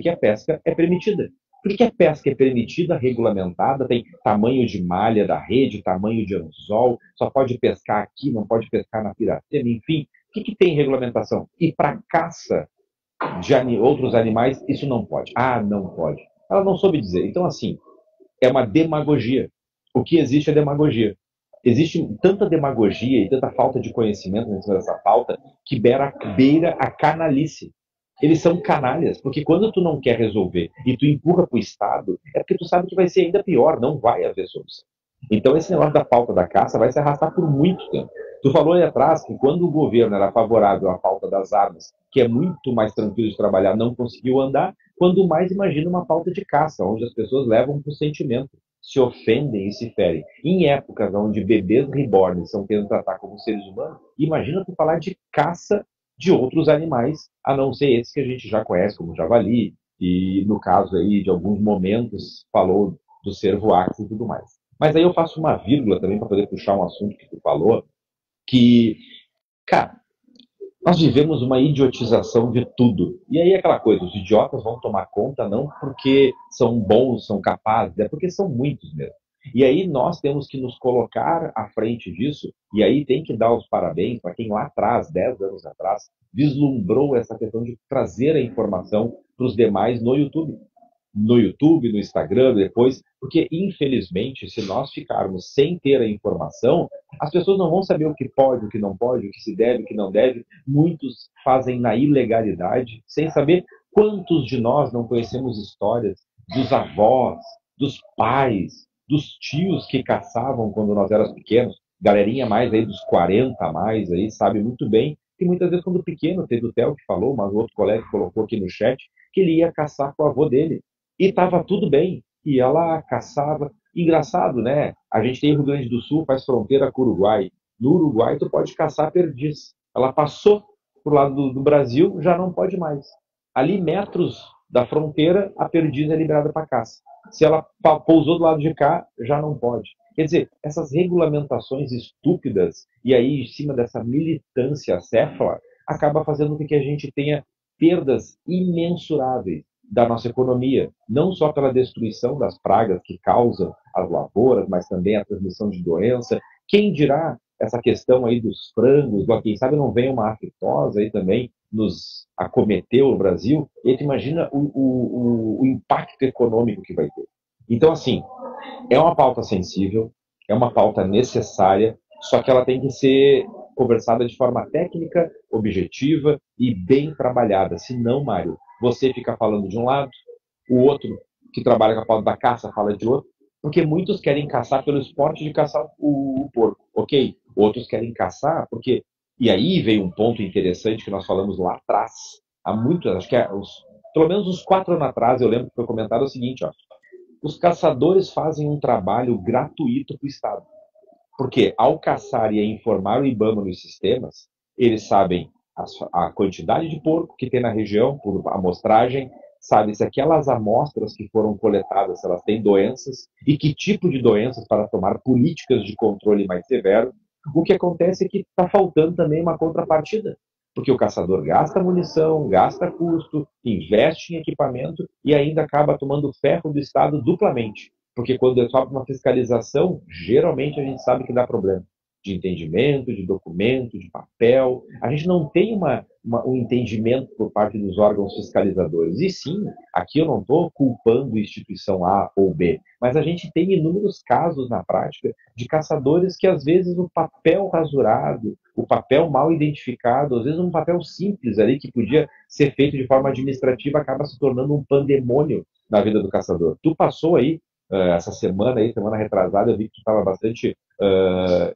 A: a pesca é permitida. Por que a pesca é permitida, regulamentada, tem tamanho de malha da rede, tamanho de anzol, só pode pescar aqui, não pode pescar na piratema, enfim. O que tem regulamentação? E para caça de outros animais, isso não pode. Ah, não pode. Ela não soube dizer. Então, assim, é uma demagogia. O que existe é demagogia. Existe tanta demagogia e tanta falta de conhecimento em cima dessa pauta que beira a canalice. Eles são canalhas, porque quando tu não quer resolver e tu empurra para o Estado, é porque tu sabe que vai ser ainda pior, não vai haver solução. Então esse negócio da pauta da caça vai se arrastar por muito tempo. Tu falou aí atrás que quando o governo era favorável à pauta das armas, que é muito mais tranquilo de trabalhar, não conseguiu andar, quando mais imagina uma pauta de caça, onde as pessoas levam para o sentimento, se ofendem e se ferem. Em épocas onde bebês reborn são queridos tratar como seres humanos, imagina tu falar de caça de outros animais, a não ser esses que a gente já conhece, como o javali, e no caso aí de alguns momentos falou do cervo axis e tudo mais. Mas aí eu faço uma vírgula também para poder puxar um assunto que tu falou, que, cara, nós vivemos uma idiotização de tudo. E aí é aquela coisa, os idiotas vão tomar conta não porque são bons, são capazes, é porque são muitos mesmo. E aí nós temos que nos colocar à frente disso, e aí tem que dar os parabéns para quem lá atrás, 10 anos atrás, vislumbrou essa questão de trazer a informação para os demais no YouTube. no YouTube, no Instagram, depois, porque infelizmente, se nós ficarmos sem ter a informação, as pessoas não vão saber o que pode, o que não pode, o que se deve, o que não deve. Muitos fazem na ilegalidade, sem saber. Quantos de nós não conhecemos histórias dos avós, dos pais, dos tios que caçavam quando nós éramos pequenos? Galerinha mais aí dos 40 a mais aí, sabe muito bem que muitas vezes quando pequeno, teve o Theo que falou, mas o outro colega colocou aqui no chat, que ele ia caçar com o avô dele. E estava tudo bem. Ia lá, caçava. Engraçado, né? A gente tem Rio Grande do Sul, faz fronteira com o Uruguai. No Uruguai, tu pode caçar perdiz. Ela passou pro lado do Brasil, já não pode mais. Ali, metros da fronteira, a perdiz é liberada para caça. Se ela pousou do lado de cá, já não pode. Quer dizer, essas regulamentações estúpidas e aí em cima dessa militância acéfala, acaba fazendo com que a gente tenha perdas imensuráveis da nossa economia, não só pela destruição das pragas que causam as lavouras, mas também a transmissão de doença. Quem dirá essa questão aí dos frangos, quem sabe não vem uma aftosa aí também nos acometeu o Brasil, e tu imagina o impacto econômico que vai ter. Então, assim, é uma pauta sensível, é uma pauta necessária, só que ela tem que ser conversada de forma técnica, objetiva e bem trabalhada. Senão, Mário, você fica falando de um lado, o outro que trabalha com a pauta da caça fala de outro, porque muitos querem caçar pelo esporte de caçar o porco, ok? Outros querem caçar porque... E aí veio um ponto interessante que nós falamos lá atrás, há muito, acho que pelo menos uns 4 anos atrás, eu lembro que foi comentado o seguinte, ó, os caçadores fazem um trabalho gratuito para o Estado. Porque ao caçar e informar o IBAMA nos sistemas, eles sabem a quantidade de porco que tem na região, por amostragem, sabe se aquelas amostras que foram coletadas, se elas têm doenças e que tipo de doenças para tomar políticas de controle mais severo. O que acontece é que está faltando também uma contrapartida, porque o caçador gasta munição, gasta custo, investe em equipamento e ainda acaba tomando ferro do Estado duplamente. Porque quando é só uma fiscalização, geralmente a gente sabe que dá problema de entendimento, de documento, de papel. A gente não tem um entendimento por parte dos órgãos fiscalizadores. E sim, aqui eu não estou culpando instituição A ou B, mas a gente tem inúmeros casos na prática de caçadores que às vezes o papel rasurado, o papel mal identificado, às vezes um papel simples ali que podia ser feito de forma administrativa acaba se tornando um pandemônio na vida do caçador. Tu passou aí essa semana aí, semana retrasada, eu vi que tu estava bastante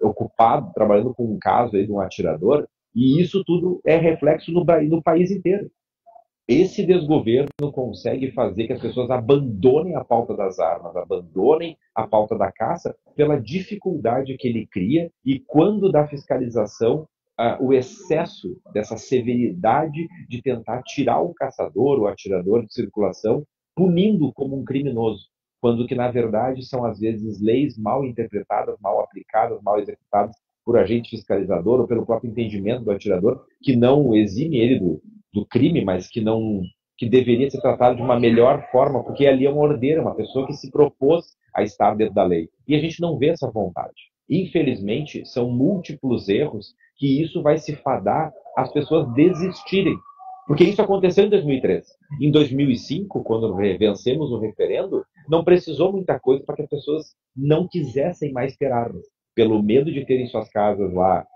A: ocupado trabalhando com um caso aí de um atirador, e isso tudo é reflexo no país inteiro. Esse desgoverno consegue fazer que as pessoas abandonem a pauta das armas, abandonem a pauta da caça pela dificuldade que ele cria e quando da fiscalização o excesso dessa severidade de tentar tirar o caçador, o atirador de circulação, punindo como um criminoso, quando que na verdade são às vezes leis mal interpretadas, mal aplicadas, mal executadas por agente fiscalizador ou pelo próprio entendimento do atirador, que não exime ele do crime, mas que deveria ser tratado de uma melhor forma, porque ali é uma ordeira, uma pessoa que se propôs a estar dentro da lei. E a gente não vê essa vontade. Infelizmente, são múltiplos erros que isso vai se fadar as pessoas desistirem. Porque isso aconteceu em 2003. Em 2005, quando vencemos o referendo, não precisou muita coisa para que as pessoas não quisessem mais ter armas. Pelo medo de terem suas casas lá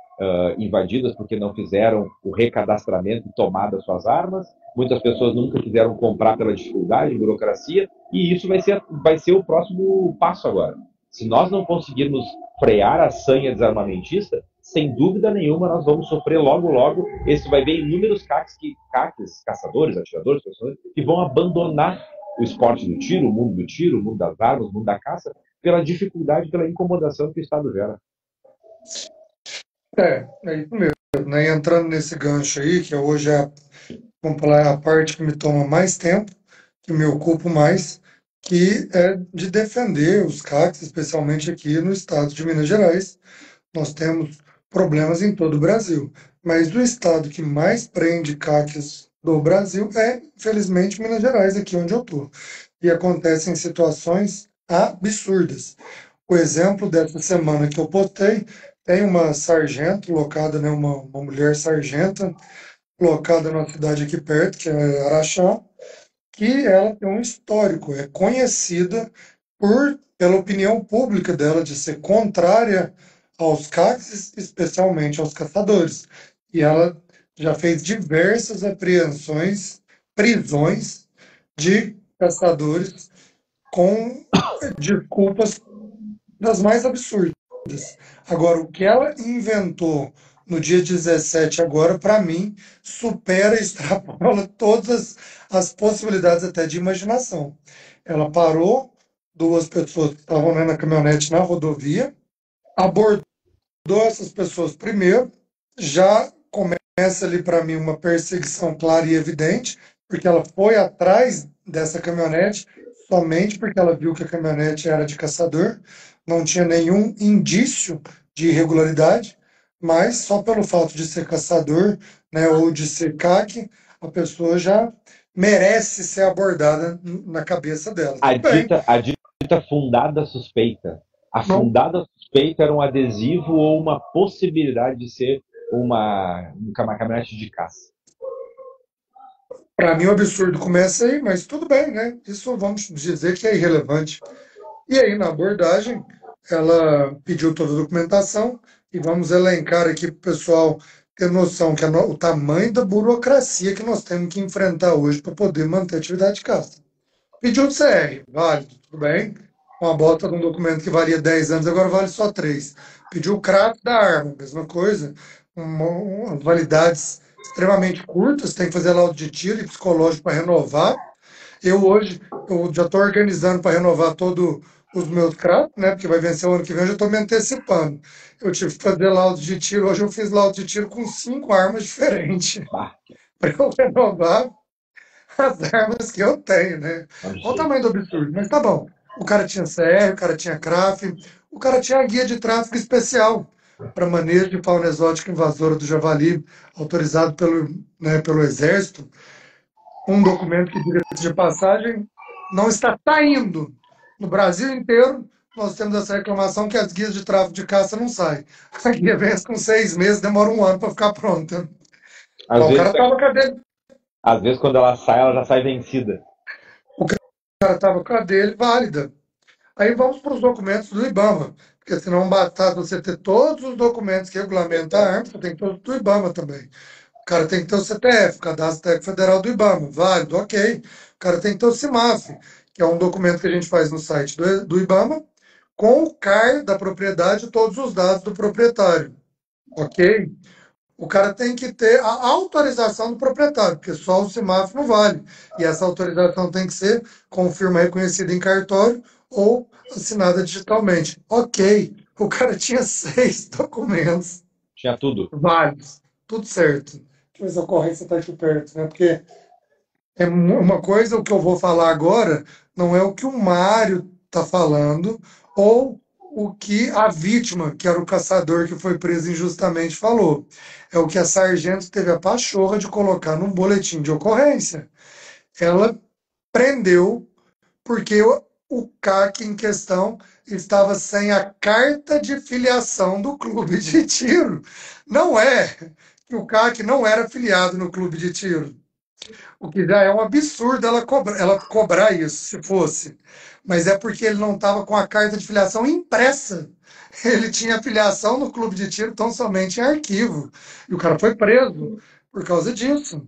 A: invadidas porque não fizeram o recadastramento e tomada suas armas. Muitas pessoas nunca quiseram comprar pela dificuldade, burocracia, e isso vai ser o próximo passo agora. Se nós não conseguirmos frear a sanha desarmamentista, sem dúvida nenhuma nós vamos sofrer logo, logo. Esse vai ver inúmeros caques, caçadores, atiradores, pessoas que vão abandonar o esporte do tiro, o mundo das armas, o mundo da caça, pela dificuldade, pela incomodação que o Estado gera.
B: É isso mesmo, né? Entrando nesse gancho aí, que hoje vamos falar, a parte que me toma mais tempo, que me ocupo mais, que é de defender os CACs, especialmente aqui no estado de Minas Gerais. Nós temos problemas em todo o Brasil, mas o estado que mais prende CACs do Brasil é, infelizmente, Minas Gerais, aqui onde eu estou. E acontecem situações absurdas. O exemplo dessa semana que eu postei, tem uma sargento locada, né, uma mulher sargenta, locada numa cidade aqui perto, que é Araxá, que ela tem um histórico, é conhecida pela opinião pública dela de ser contrária aos CACs, especialmente aos caçadores. E ela já fez diversas apreensões, prisões de caçadores com desculpas das mais absurdas. Agora, o que ela inventou no dia 17 agora, para mim, supera e extrapola todas as possibilidades até de imaginação. Ela parou duas pessoas que estavam na caminhonete na rodovia, abordou essas pessoas primeiro, já começa ali para mim uma perseguição clara e evidente, porque ela foi atrás dessa caminhonete somente porque ela viu que a caminhonete era de caçador, não tinha nenhum indício de irregularidade, mas só pelo fato de ser caçador, né, ou de ser CAC, a pessoa já merece ser abordada na cabeça dela.
A: A
B: Tudo bem,
A: dita fundada suspeita. A
B: não.
A: fundada suspeita era um adesivo ou uma possibilidade de ser uma caminhonete de caça.
B: Para mim, o absurdo começa aí, mas tudo bem, né? Isso vamos dizer que é irrelevante. E aí, na abordagem, ela pediu toda a documentação e vamos elencar aqui para o pessoal ter noção que o tamanho da burocracia que nós temos que enfrentar hoje para poder manter a atividade de caça. Pediu o CR, válido, tudo bem. Uma bota de um documento que valia 10 anos, agora vale só 3. Pediu o CRAF da arma, mesma coisa. Umas validades extremamente curtas, tem que fazer laudo de tiro e psicológico para renovar. Eu já estou organizando para renovar todos os meus CRAF, né? Porque vai vencer o ano que vem, eu já estou me antecipando. Eu tive que fazer laudo de tiro, hoje eu fiz laudo de tiro com 5 armas diferentes
A: Bah,
B: para eu renovar as armas que eu tenho, né? Olha o tamanho do absurdo, mas tá bom. O cara tinha CR, o cara tinha CRAF, o cara tinha a guia de tráfego especial para manejo de fauna exótica invasora do javali, autorizado pelo Exército. Um documento que, diga-se de passagem, não está saindo. No Brasil inteiro, nós temos essa reclamação que as guias de tráfego de caça não saem. A guia vence com 6 meses, demora um ano para ficar pronta.
A: às
B: Mas o
A: vezes,
B: cara estava com a dele,
A: às vezes, quando ela já sai vencida.
B: o cara estava com a dele válida. Aí vamos para os documentos do IBAMA, porque senão basta você ter todos os documentos que regulamentam a arma, você tem que ter os do IBAMA também. O cara tem que ter o CTF, Cadastro Técnico Federal do IBAMA, válido, ok. O cara tem que ter o CIMAF, que é um documento que a gente faz no site do IBAMA, com o CAR da propriedade e todos os dados do proprietário, ok? O cara tem que ter a autorização do proprietário, porque só o CIMAF não vale. E essa autorização tem que ser com firma reconhecida em cartório ou assinada digitalmente. Ok, o cara tinha 6 documentos
A: Tinha tudo.
B: válidos, tudo certo. Deixa eu ver se a ocorrência está aqui perto, né? Porque é uma coisa o que eu vou falar agora não é o que o Mário está falando ou o que a vítima, que era o caçador que foi preso injustamente, falou. É o que a sargento teve a pachorra de colocar no boletim de ocorrência. Ela prendeu porque o CAC em questão estava sem a carta de filiação do clube de tiro. Não é que o CAC não era filiado no clube de tiro. O que já é um absurdo ela cobrar isso, se fosse. Mas é porque ele não estava com a carta de filiação impressa. Ele tinha filiação no clube de tiro tão somente em arquivo. E o cara foi preso por causa disso.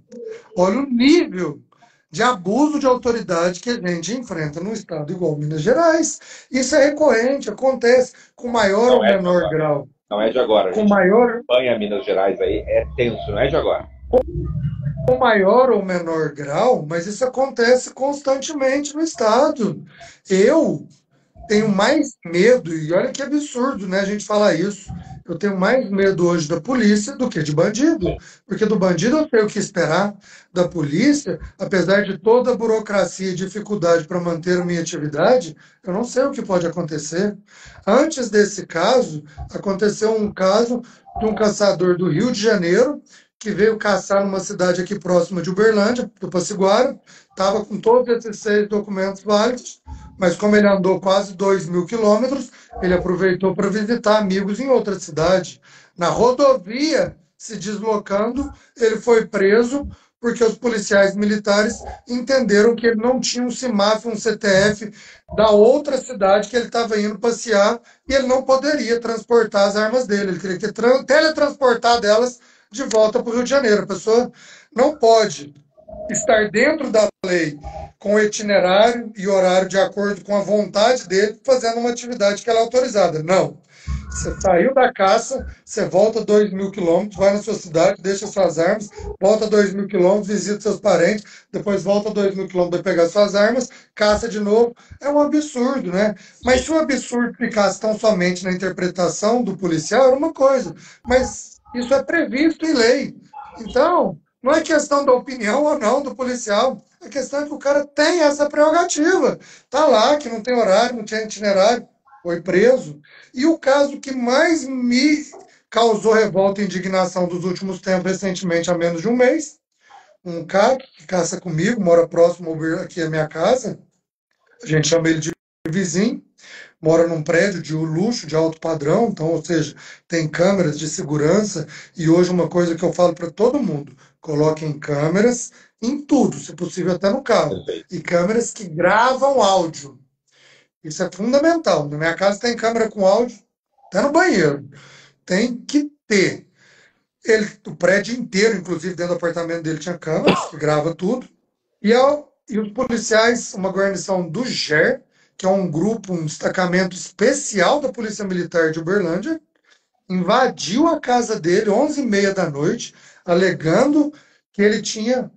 B: Olha o nível de abuso de autoridade que a gente enfrenta num estado igual Minas Gerais. Isso é recorrente, acontece com maior ou
A: Não é de
B: menor
A: agora.
B: grau.
A: Não é de agora. A
B: Com
A: gente
B: maior
A: acompanha Minas Gerais aí, é tenso, não é de agora.
B: com maior ou menor grau, mas isso acontece constantemente no Estado. Eu tenho mais medo, e olha que absurdo, né, a gente falar isso. Eu tenho mais medo hoje da polícia do que de bandido, porque do bandido eu sei o que esperar, da polícia, apesar de toda a burocracia e dificuldade para manter a minha atividade, eu não sei o que pode acontecer. Antes desse caso, aconteceu um caso de um caçador do Rio de Janeiro que veio caçar numa cidade aqui próxima de Uberlândia, do Passiguara, estava com todos esses 6 documentos válidos, mas como ele andou quase 2.000 quilômetros, ele aproveitou para visitar amigos em outra cidade. Na rodovia, se deslocando, ele foi preso porque os policiais militares entenderam que ele não tinha um CIMAF, um CTF da outra cidade que ele estava indo passear e ele não poderia transportar as armas dele. Ele teria que teletransportar elas de volta para o Rio de Janeiro. A pessoa não pode estar dentro da lei com itinerário e horário de acordo com a vontade dele, fazendo uma atividade que ela é autorizada. Não. Você saiu da caça, você volta 2.000 quilômetros, vai na sua cidade, deixa suas armas, volta 2.000 quilômetros, visita seus parentes, depois volta 2.000 quilômetros para pegar suas armas, caça de novo. É um absurdo, né? Mas se o absurdo ficasse tão somente na interpretação do policial, era uma coisa. Mas isso é previsto em lei. Então, não é questão da opinião ou não do policial. A questão é que o cara tem essa prerrogativa. Está lá, que não tem horário, não tinha itinerário, foi preso. E o caso que mais me causou revolta e indignação dos últimos tempos, recentemente, há menos de um mês, um cara que caça comigo, mora próximo aqui à minha casa, a gente chama ele de vizinho, mora num prédio de luxo, de alto padrão, então, ou seja, tem câmeras de segurança, e hoje uma coisa que eu falo para todo mundo, coloquem câmeras em tudo, se possível até no carro,
A: Perfeito.
B: e câmeras que gravam áudio. Isso é fundamental. Na minha casa tem câmera com áudio, até no banheiro. Tem que ter. O prédio inteiro, inclusive dentro do apartamento dele, tinha câmeras que grava tudo. E os policiais, uma guarnição do GER, que é um grupo, um destacamento especial da Polícia Militar de Uberlândia, invadiu a casa dele 11h30 da noite, alegando que ele tinha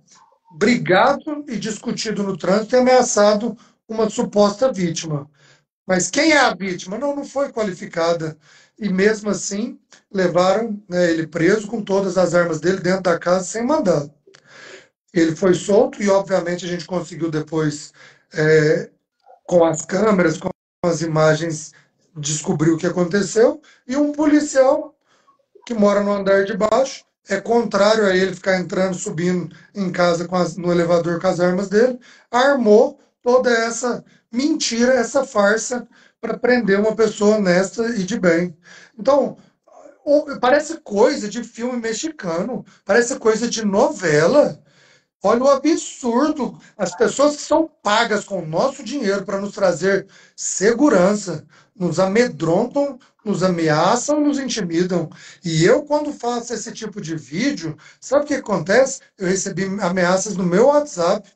B: brigado e discutido no trânsito e ameaçado uma suposta vítima. Mas quem é a vítima? Não, não foi qualificada. E mesmo assim, levaram, né, ele preso com todas as armas dele dentro da casa sem mandado. Ele foi solto e, obviamente, a gente conseguiu depois, com as câmeras, com as imagens, descobrir o que aconteceu. E um policial que mora no andar de baixo, é contrário a ele ficar entrando, subindo em casa no elevador com as armas dele, armou toda essa mentira, essa farsa, para prender uma pessoa honesta e de bem. Então, parece coisa de filme mexicano, parece coisa de novela. Olha o absurdo. As pessoas que são pagas com o nosso dinheiro para nos trazer segurança, nos amedrontam, nos ameaçam, nos intimidam. E eu, quando faço esse tipo de vídeo, sabe o que acontece? Eu recebi ameaças no meu WhatsApp,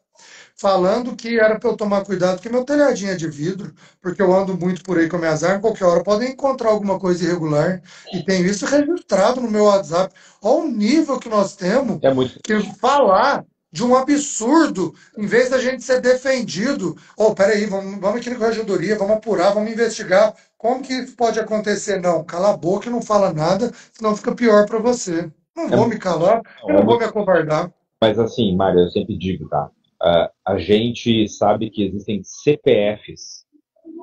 B: falando que era para eu tomar cuidado, que meu telhadinho é de vidro, porque eu ando muito por aí com minhas armas, qualquer hora podem encontrar alguma coisa irregular. E tenho isso registrado no meu WhatsApp. Olha o nível que nós temos,
A: É muito.
B: que falar de um absurdo, em vez da gente ser defendido. Oh, peraí, vamos aqui na corregedoria, vamos apurar, vamos investigar. Como que isso pode acontecer? Não, cala a boca e não fala nada, senão fica pior para você. Não
A: É,
B: vou me calar e
A: não, é
B: não vou
A: muito.
B: me acovardar.
A: Mas assim, Mário, eu sempre digo, tá? A gente sabe que existem CPFs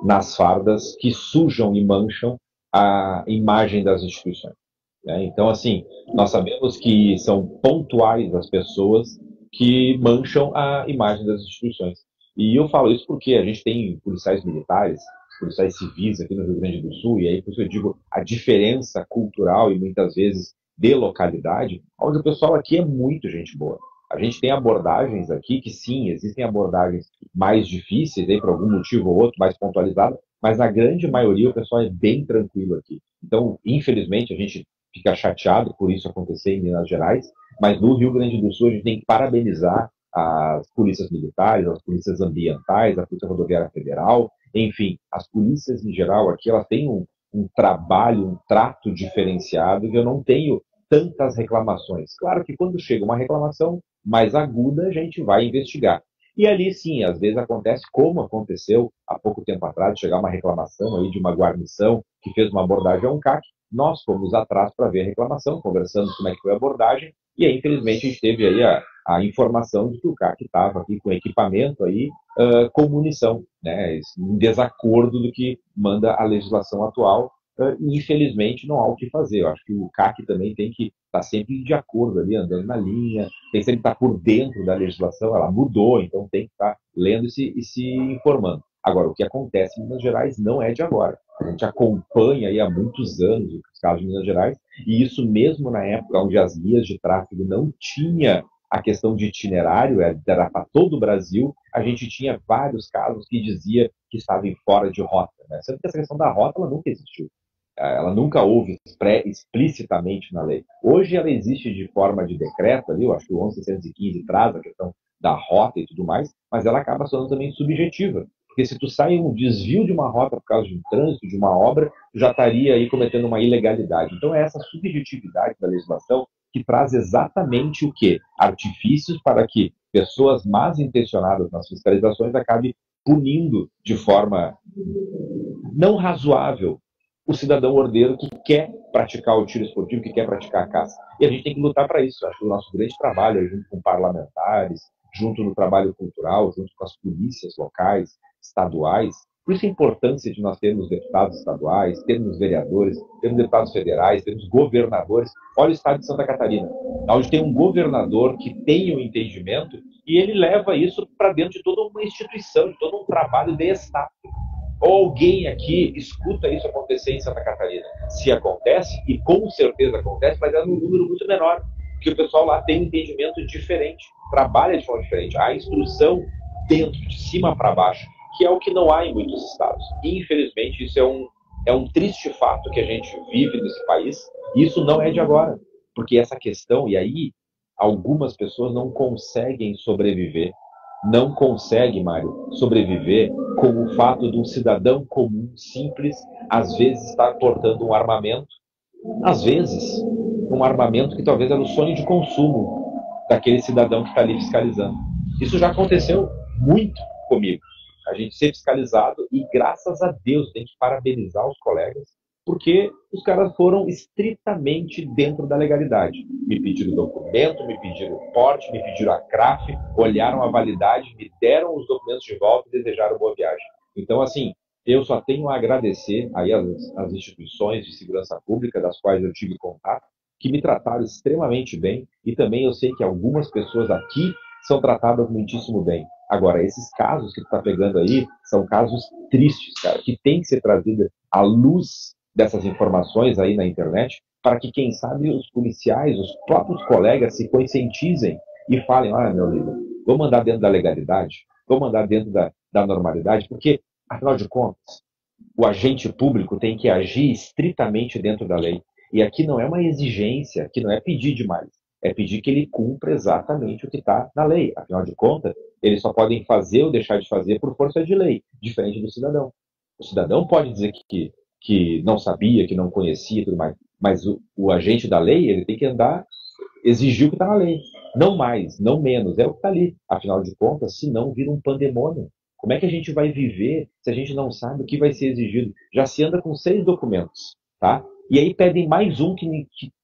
A: nas fardas que sujam e mancham a imagem das instituições, né? Então, assim, nós sabemos que são pontuais as pessoas que mancham a imagem das instituições. E eu falo isso porque a gente tem policiais militares, policiais civis aqui no Rio Grande do Sul, e aí por isso eu digo a diferença cultural e muitas vezes de localidade, onde o pessoal aqui é muito gente boa. A gente tem abordagens aqui que sim, existem abordagens mais difíceis, aí por algum motivo ou outro, mais pontualizadas, mas na grande maioria o pessoal é bem tranquilo aqui. Então, infelizmente, a gente fica chateado por isso acontecer em Minas Gerais, mas no Rio Grande do Sul a gente tem que parabenizar as polícias militares, as polícias ambientais, a Polícia Rodoviária Federal, enfim, as polícias em geral aqui, elas têm um trabalho, um trato diferenciado, e eu não tenho tantas reclamações. Claro que quando chega uma reclamação mais aguda, a gente vai investigar. E ali sim, às vezes acontece como aconteceu há pouco tempo atrás, chegar uma reclamação aí de uma guarnição que fez uma abordagem a um CAC, nós fomos atrás para ver a reclamação, conversamos como é que foi a abordagem, e aí, infelizmente, a gente teve aí a informação de que o CAC estava aqui com equipamento aí, com munição, né, em desacordo do que manda a legislação atual, e infelizmente não há o que fazer. Eu acho que o CAC também tem que estar sempre de acordo ali, andando na linha, tem sempre que estar por dentro da legislação, ela mudou, então tem que estar lendo e se informando. Agora, o que acontece em Minas Gerais não é de agora. A gente acompanha aí há muitos anos os casos de Minas Gerais, e isso mesmo na época onde as guias de tráfego não tinha a questão de itinerário era para todo o Brasil, a gente tinha vários casos que dizia que estavam fora de rota, né? Sendo que essa questão da rota ela nunca existiu. Ela nunca houve explicitamente na lei. Hoje ela existe de forma de decreto ali, eu acho que o 11.615 traz a questão da rota e tudo mais, mas ela acaba sendo também subjetiva. Porque se tu sai um desvio de uma rota por causa de um trânsito, de uma obra, tu já estaria aí cometendo uma ilegalidade. Então é essa subjetividade da legislação que traz exatamente o quê? Artifícios para que pessoas mal intencionadas nas fiscalizações acabem punindo de forma não razoável o cidadão ordeiro que quer praticar o tiro esportivo, que quer praticar a caça. E a gente tem que lutar para isso. Acho que o nosso grande trabalho é junto com parlamentares, junto no trabalho cultural, junto com as polícias locais, estaduais. Por isso a importância de nós termos deputados estaduais, termos vereadores, termos deputados federais, termos governadores. Olha o estado de Santa Catarina, onde tem um governador que tem o entendimento e ele leva isso para dentro de toda uma instituição, de todo um trabalho de Estado. Ou alguém aqui escuta isso acontecer em Santa Catarina. Se acontece, e com certeza acontece, mas é num número muito menor, porque o pessoal lá tem um entendimento diferente, trabalha de forma diferente. Há instrução dentro, de cima para baixo, que é o que não há em muitos estados. E, infelizmente, isso é um triste fato que a gente vive nesse país, e isso não é de agora. Porque essa questão, e aí algumas pessoas não conseguem sobreviver, não consegue, Mário, sobreviver com o fato de um cidadão comum, simples, às vezes estar portando um armamento, às vezes um armamento que talvez era o sonho de consumo daquele cidadão que está ali fiscalizando. Isso já aconteceu muito comigo. A gente ser fiscalizado e, graças a Deus, tem que parabenizar os colegas, porque os caras foram estritamente dentro da legalidade. Me pediram documento, me pediram porte, me pediram a CRAF, olharam a validade, me deram os documentos de volta e desejaram boa viagem. Então, assim, eu só tenho a agradecer aí às instituições de segurança pública, das quais eu tive contato, que me trataram extremamente bem, e também eu sei que algumas pessoas aqui são tratadas muitíssimo bem. Agora, esses casos que tu está pegando aí são casos tristes, cara, que tem que ser trazido à luz dessas informações aí na internet, para que, quem sabe, os policiais, os próprios colegas se conscientizem e falem, meu amigo, vamos andar dentro da legalidade, vamos andar dentro da normalidade, porque, afinal de contas, o agente público tem que agir estritamente dentro da lei. E aqui não é uma exigência, aqui não é pedir demais, é pedir que ele cumpra exatamente o que está na lei. Afinal de contas, eles só podem fazer ou deixar de fazer por força de lei, diferente do cidadão. O cidadão pode dizer que não sabia, que não conhecia e tudo mais, mas o agente da lei, ele tem que andar, exigir o que está na lei. Não mais, não menos, é o que está ali. Afinal de contas, se não, vira um pandemônio. Como é que a gente vai viver se a gente não sabe o que vai ser exigido? Já se anda com 6 documentos, tá? E aí pedem mais um que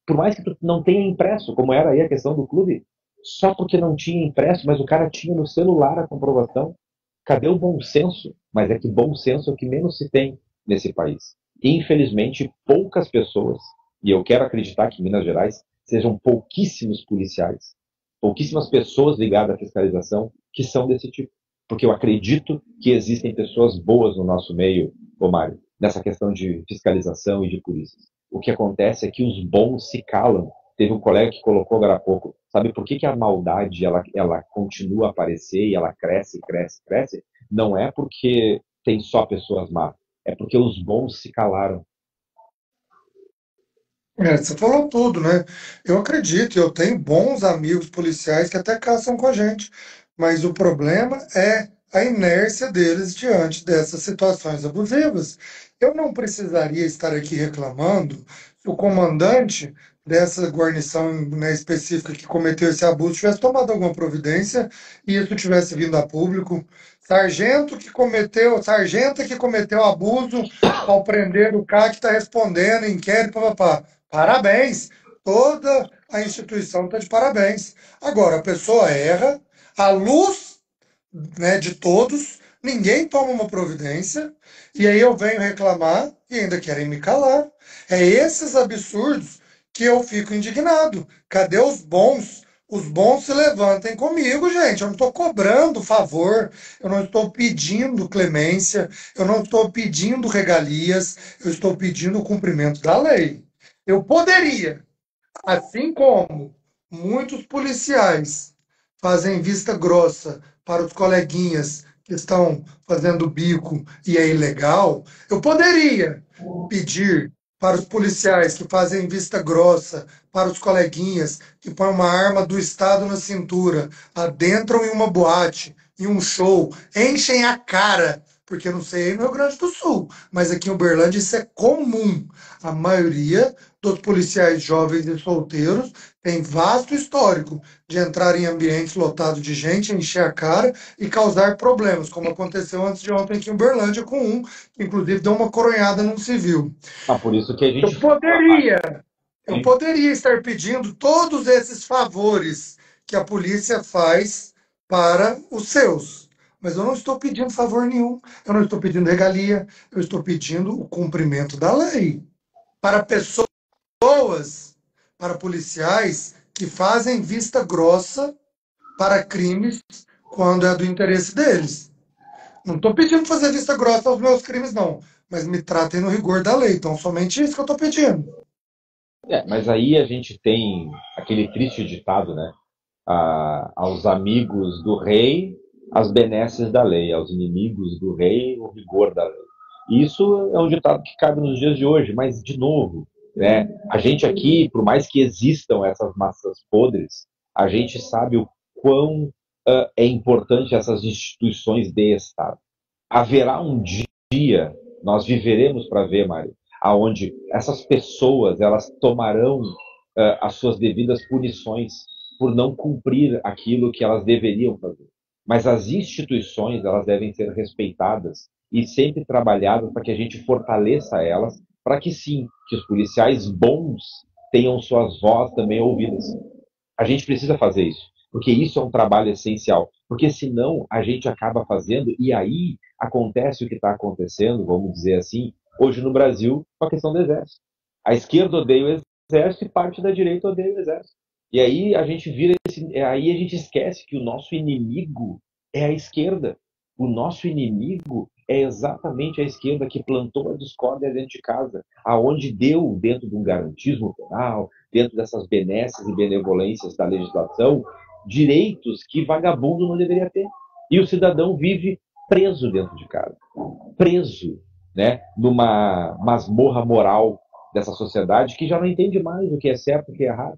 A: por mais que tu não tenha impresso, como era aí a questão do clube, só porque não tinha impresso, mas o cara tinha no celular a comprovação. Cadê o bom senso? Mas é que bom senso é o que menos se tem nesse país. Infelizmente, poucas pessoas, e eu quero acreditar que em Minas Gerais sejam pouquíssimos policiais, pouquíssimas pessoas ligadas à fiscalização que são desse tipo. Porque eu acredito que existem pessoas boas no nosso meio, Mário, nessa questão de fiscalização e de polícia. O que acontece é que os bons se calam. Teve um colega que colocou agora há pouco, sabe por que a maldade ela continua a aparecer e ela cresce, cresce, cresce? Não é porque tem só pessoas más, é porque os bons se calaram.
B: Você falou tudo, né? Eu acredito, eu tenho bons amigos policiais que até caçam com a gente, mas o problema é a inércia deles diante dessas situações abusivas. Eu não precisaria estar aqui reclamando se o comandante dessa guarnição, né, específica que cometeu esse abuso tivesse tomado alguma providência e isso tivesse vindo a público. Sargenta que cometeu abuso ao prender o cara que está respondendo, inquérito, papapá. Parabéns! Toda a instituição está de parabéns. Agora, a pessoa erra, à luz, né, de todos, ninguém toma uma providência, e aí eu venho reclamar e ainda querem me calar. É esses absurdos que eu fico indignado. Cadê os bons? Os bons se levantem comigo, gente. Eu não estou cobrando favor, eu não estou pedindo clemência, eu não estou pedindo regalias, eu estou pedindo o cumprimento da lei. Eu poderia, assim como muitos policiais fazem vista grossa para os coleguinhas que estão fazendo bico e é ilegal, eu poderia pedir para os policiais que fazem vista grossa para os coleguinhas que põem uma arma do Estado na cintura, adentram em uma boate, em um show, enchem a cara, porque eu não sei aí no Rio Grande do Sul, mas aqui em Uberlândia isso é comum. A maioria dos policiais jovens e solteiros tem vasto histórico de entrar em ambientes lotados de gente, encher a cara e causar problemas, como aconteceu antes de ontem aqui em Uberlândia com um, que inclusive deu uma coronhada num civil.
A: Ah, por isso que a
B: Eu
A: gente fala, Mário.
B: poderia, eu
A: Sim.
B: poderia estar pedindo todos esses favores que a polícia faz para os seus, mas eu não estou pedindo favor nenhum, eu não estou pedindo regalia, eu estou pedindo o cumprimento da lei para pessoas, para policiais que fazem vista grossa para crimes quando é do interesse deles. Não estou pedindo fazer vista grossa aos meus crimes, não, mas me tratem no rigor da lei. Então, somente isso que eu estou pedindo.
A: Mas aí a gente tem aquele triste ditado, né? Aos amigos do rei, as benesses da lei, aos inimigos do rei, o rigor da lei. E isso é um ditado que cabe nos dias de hoje, mas, de novo, né, a gente aqui, por mais que existam essas massas podres, a gente sabe o quão é importante essas instituições de Estado. Haverá um dia, nós viveremos para ver, Mário, aonde essas pessoas elas tomarão as suas devidas punições por não cumprir aquilo que elas deveriam fazer. Mas as instituições elas devem ser respeitadas e sempre trabalhadas para que a gente fortaleça elas, para que sim, que os policiais bons tenham suas vozes também ouvidas. A gente precisa fazer isso, porque isso é um trabalho essencial. Porque senão a gente acaba fazendo, e aí acontece o que está acontecendo, vamos dizer assim, hoje no Brasil, com a questão do exército. A esquerda odeia o exército e parte da direita odeia o exército. E aí a gente vira aí a gente esquece que o nosso inimigo é a esquerda. O nosso inimigo é exatamente a esquerda que plantou a discórdia dentro de casa, aonde deu, dentro de um garantismo penal, dentro dessas benesses e benevolências da legislação, direitos que vagabundo não deveria ter. E o cidadão vive preso dentro de casa, preso, né, numa masmorra moral dessa sociedade que já não entende mais o que é certo e o que é errado.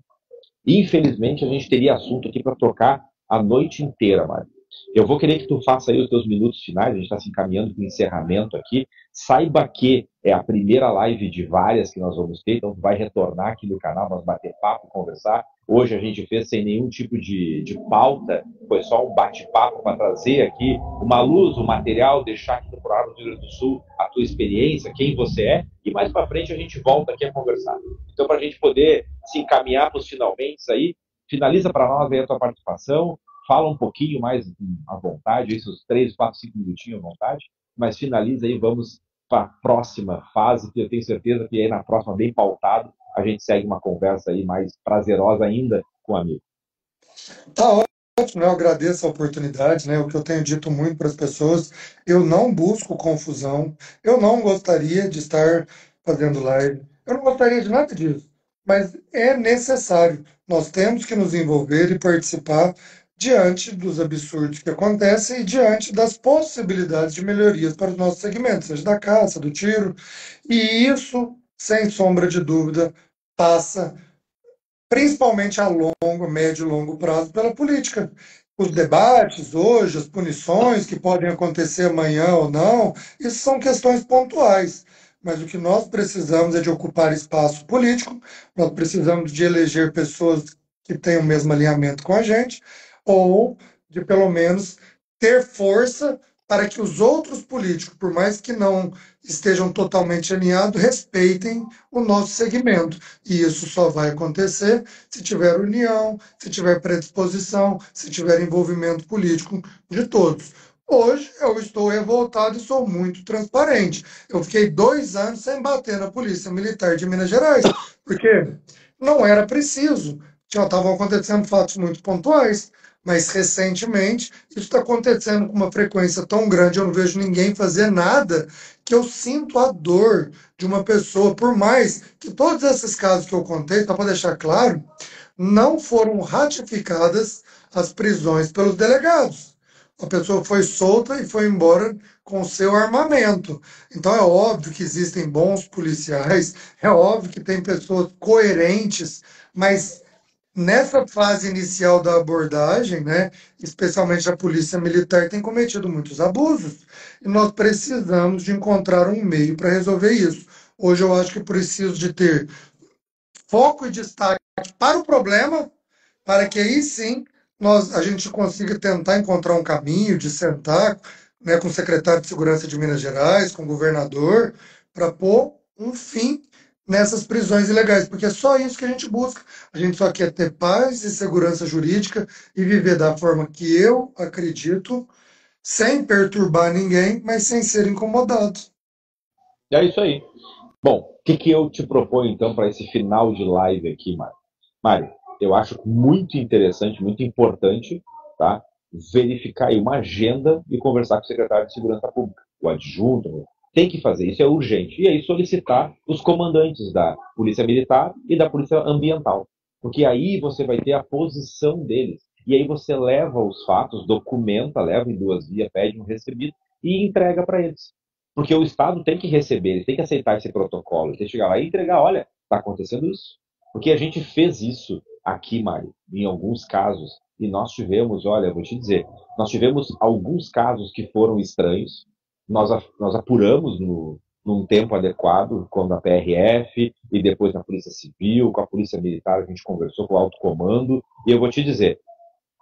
A: Infelizmente, a gente teria assunto aqui para trocar a noite inteira, Mário. Eu vou querer que tu faça aí os teus minutos finais, a gente está se encaminhando para o encerramento aqui. Saiba que é a primeira live de várias que nós vamos ter, então tu vai retornar aqui no canal, nós bater papo, conversar. Hoje a gente fez sem nenhum tipo de pauta, foi só um bate-papo para trazer aqui uma luz, um material, deixar aqui no programa do Rio Grande do Sul a tua experiência, quem você é, e mais para frente a gente volta aqui a conversar. Então, para a gente poder se encaminhar para os finalmente aí, finaliza para nós aí a tua participação, fala um pouquinho mais à vontade, esses 3, 4, 5 minutinhos à vontade, mas finaliza aí, vamos para a próxima fase, que eu tenho certeza que aí na próxima, bem pautado, a gente segue uma conversa aí mais prazerosa ainda com o amigo.
B: Tá ótimo, né? Eu agradeço a oportunidade, né? O que eu tenho dito muito para as pessoas, eu não busco confusão, eu não gostaria de estar fazendo live, eu não gostaria de nada disso, mas é necessário. Nós temos que nos envolver e participar diante dos absurdos que acontecem e diante das possibilidades de melhorias para os nossos segmentos, seja da caça, do tiro, e isso, sem sombra de dúvida, passa principalmente a longo, médio e longo prazo, pela política. Os debates hoje, as punições que podem acontecer amanhã ou não, isso são questões pontuais. Mas o que nós precisamos é de ocupar espaço político, nós precisamos de eleger pessoas que tenham o mesmo alinhamento com a gente, ou de pelo menos ter força para que os outros políticos, por mais que não estejam totalmente alinhados, respeitem o nosso segmento. E isso só vai acontecer se tiver união, se tiver predisposição, se tiver envolvimento político de todos. Hoje eu estou revoltado e sou muito transparente. Eu fiquei 2 anos sem bater na Polícia Militar de Minas Gerais, porque não era preciso. Já estavam acontecendo fatos muito pontuais, mas recentemente isso está acontecendo com uma frequência tão grande, eu não vejo ninguém fazer nada, que eu sinto a dor de uma pessoa, por mais que todos esses casos que eu contei, só para deixar claro, não foram ratificadas as prisões pelos delegados. A pessoa foi solta e foi embora com seu armamento. Então é óbvio que existem bons policiais, é óbvio que tem pessoas coerentes, mas nessa fase inicial da abordagem, né, especialmente a polícia militar tem cometido muitos abusos e nós precisamos de encontrar um meio para resolver isso. Hoje eu acho que preciso de ter foco e destaque para o problema, para que aí sim a gente consiga tentar encontrar um caminho de sentar, né, com o secretário de Segurança de Minas Gerais, com o governador, para pôr um fim nessas prisões ilegais, porque é só isso que a gente busca. A gente só quer ter paz e segurança jurídica e viver da forma que eu acredito, sem perturbar ninguém, mas sem ser incomodado.
A: É isso aí. Bom, o que eu te proponho então para esse final de live aqui, Mário? Mário, eu acho muito interessante, muito importante, tá? Verificar aí uma agenda e conversar com o secretário de Segurança Pública, o adjunto, tem que fazer, isso é urgente. E aí solicitar os comandantes da Polícia Militar e da Polícia Ambiental. Porque aí você vai ter a posição deles. E aí você leva os fatos, documenta, leva em duas vias, pede um recebido e entrega para eles. Porque o Estado tem que receber, ele tem que aceitar esse protocolo, ele tem que chegar lá e entregar, olha, está acontecendo isso. Porque a gente fez isso aqui, Mário, em alguns casos, e nós tivemos, olha, vou te dizer, nós tivemos alguns casos que foram estranhos, nós apuramos num tempo adequado, quando a PRF e depois na Polícia Civil, com a Polícia Militar, a gente conversou com o alto comando, e eu vou te dizer,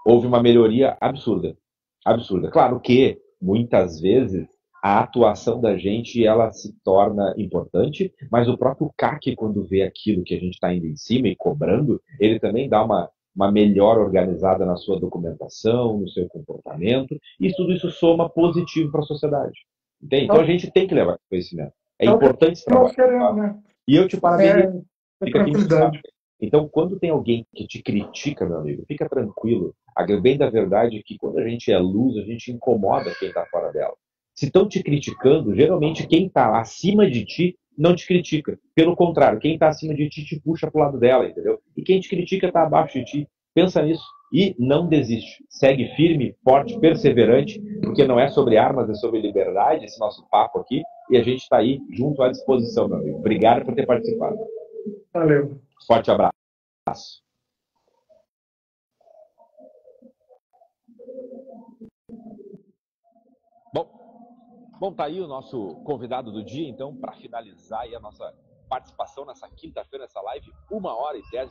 A: houve uma melhoria absurda. Absurda. Claro que, muitas vezes, a atuação da gente ela se torna importante, mas o próprio CAC, quando vê aquilo que a gente está indo em cima e cobrando, ele também dá uma melhor organizada na sua documentação, no seu comportamento, e tudo isso soma positivo para a sociedade. Entende? Então a gente tem que levar conhecimento. É
B: É o que
A: importante esse
B: nós
A: trabalho.
B: queremos,
A: Tá?
B: né?
A: E eu te parabenizo.
B: É
A: Fica aqui meu destaque.
B: tranquilidade.
A: Então, quando tem alguém que te critica, meu amigo, fica tranquilo. A bem da verdade é que quando a gente é luz, a gente incomoda quem está fora dela. Se estão te criticando, geralmente quem está acima de ti não te critica. Pelo contrário, quem está acima de ti te puxa para o lado dela, entendeu? E quem te critica está abaixo de ti. Pensa nisso. E não desiste. Segue firme, forte, perseverante, porque não é sobre armas, é sobre liberdade esse nosso papo aqui. E a gente está aí junto à disposição, meu amigo. Obrigado por ter participado.
B: Valeu.
A: Forte abraço. Bom, tá aí o nosso convidado do dia, então, para finalizar aí a nossa participação nessa quinta-feira, nessa live, 1h10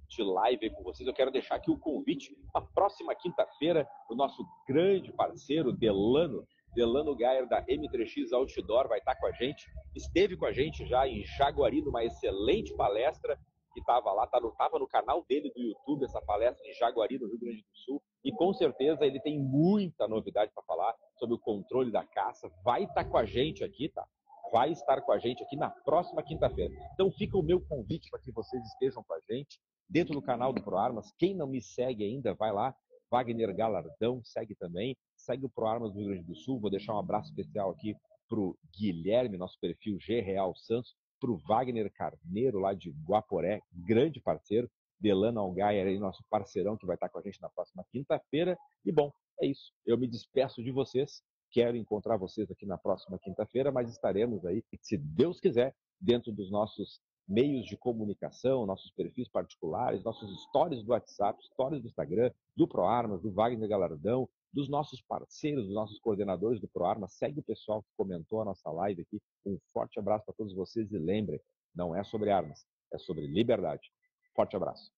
A: de live aí com vocês. Eu quero deixar aqui o convite para a próxima quinta-feira, o nosso grande parceiro, Delano Gayer, da M3X Outdoor, vai estar com a gente. Esteve com a gente já em Jaguari, numa excelente palestra que estava lá, estava no canal dele do YouTube, essa palestra em Jaguari, no Rio Grande do Sul. E com certeza ele tem muita novidade para falar sobre o controle da caça. Vai estar com a gente aqui, tá? Vai estar com a gente aqui na próxima quinta-feira. Então fica o meu convite para que vocês estejam com a gente dentro do canal do ProArmas. Quem não me segue ainda, vai lá. Wagner Galardão, segue também. Segue o ProArmas do Rio Grande do Sul. Vou deixar um abraço especial aqui para o Guilherme, nosso perfil G Real Santos, para o Wagner Carneiro, lá de Guaporé, grande parceiro. Delano Algaia, aí, nosso parceirão, que vai estar com a gente na próxima quinta-feira. E bom, é isso. Eu me despeço de vocês. Quero encontrar vocês aqui na próxima quinta-feira, mas estaremos aí, se Deus quiser, dentro dos nossos meios de comunicação, nossos perfis particulares, nossos stories do WhatsApp, stories do Instagram, do ProArmas, do Wagner Galardão, dos nossos parceiros, dos nossos coordenadores do ProArmas. Segue o pessoal que comentou a nossa live aqui. Um forte abraço para todos vocês e lembrem, não é sobre armas, é sobre liberdade. Forte abraço.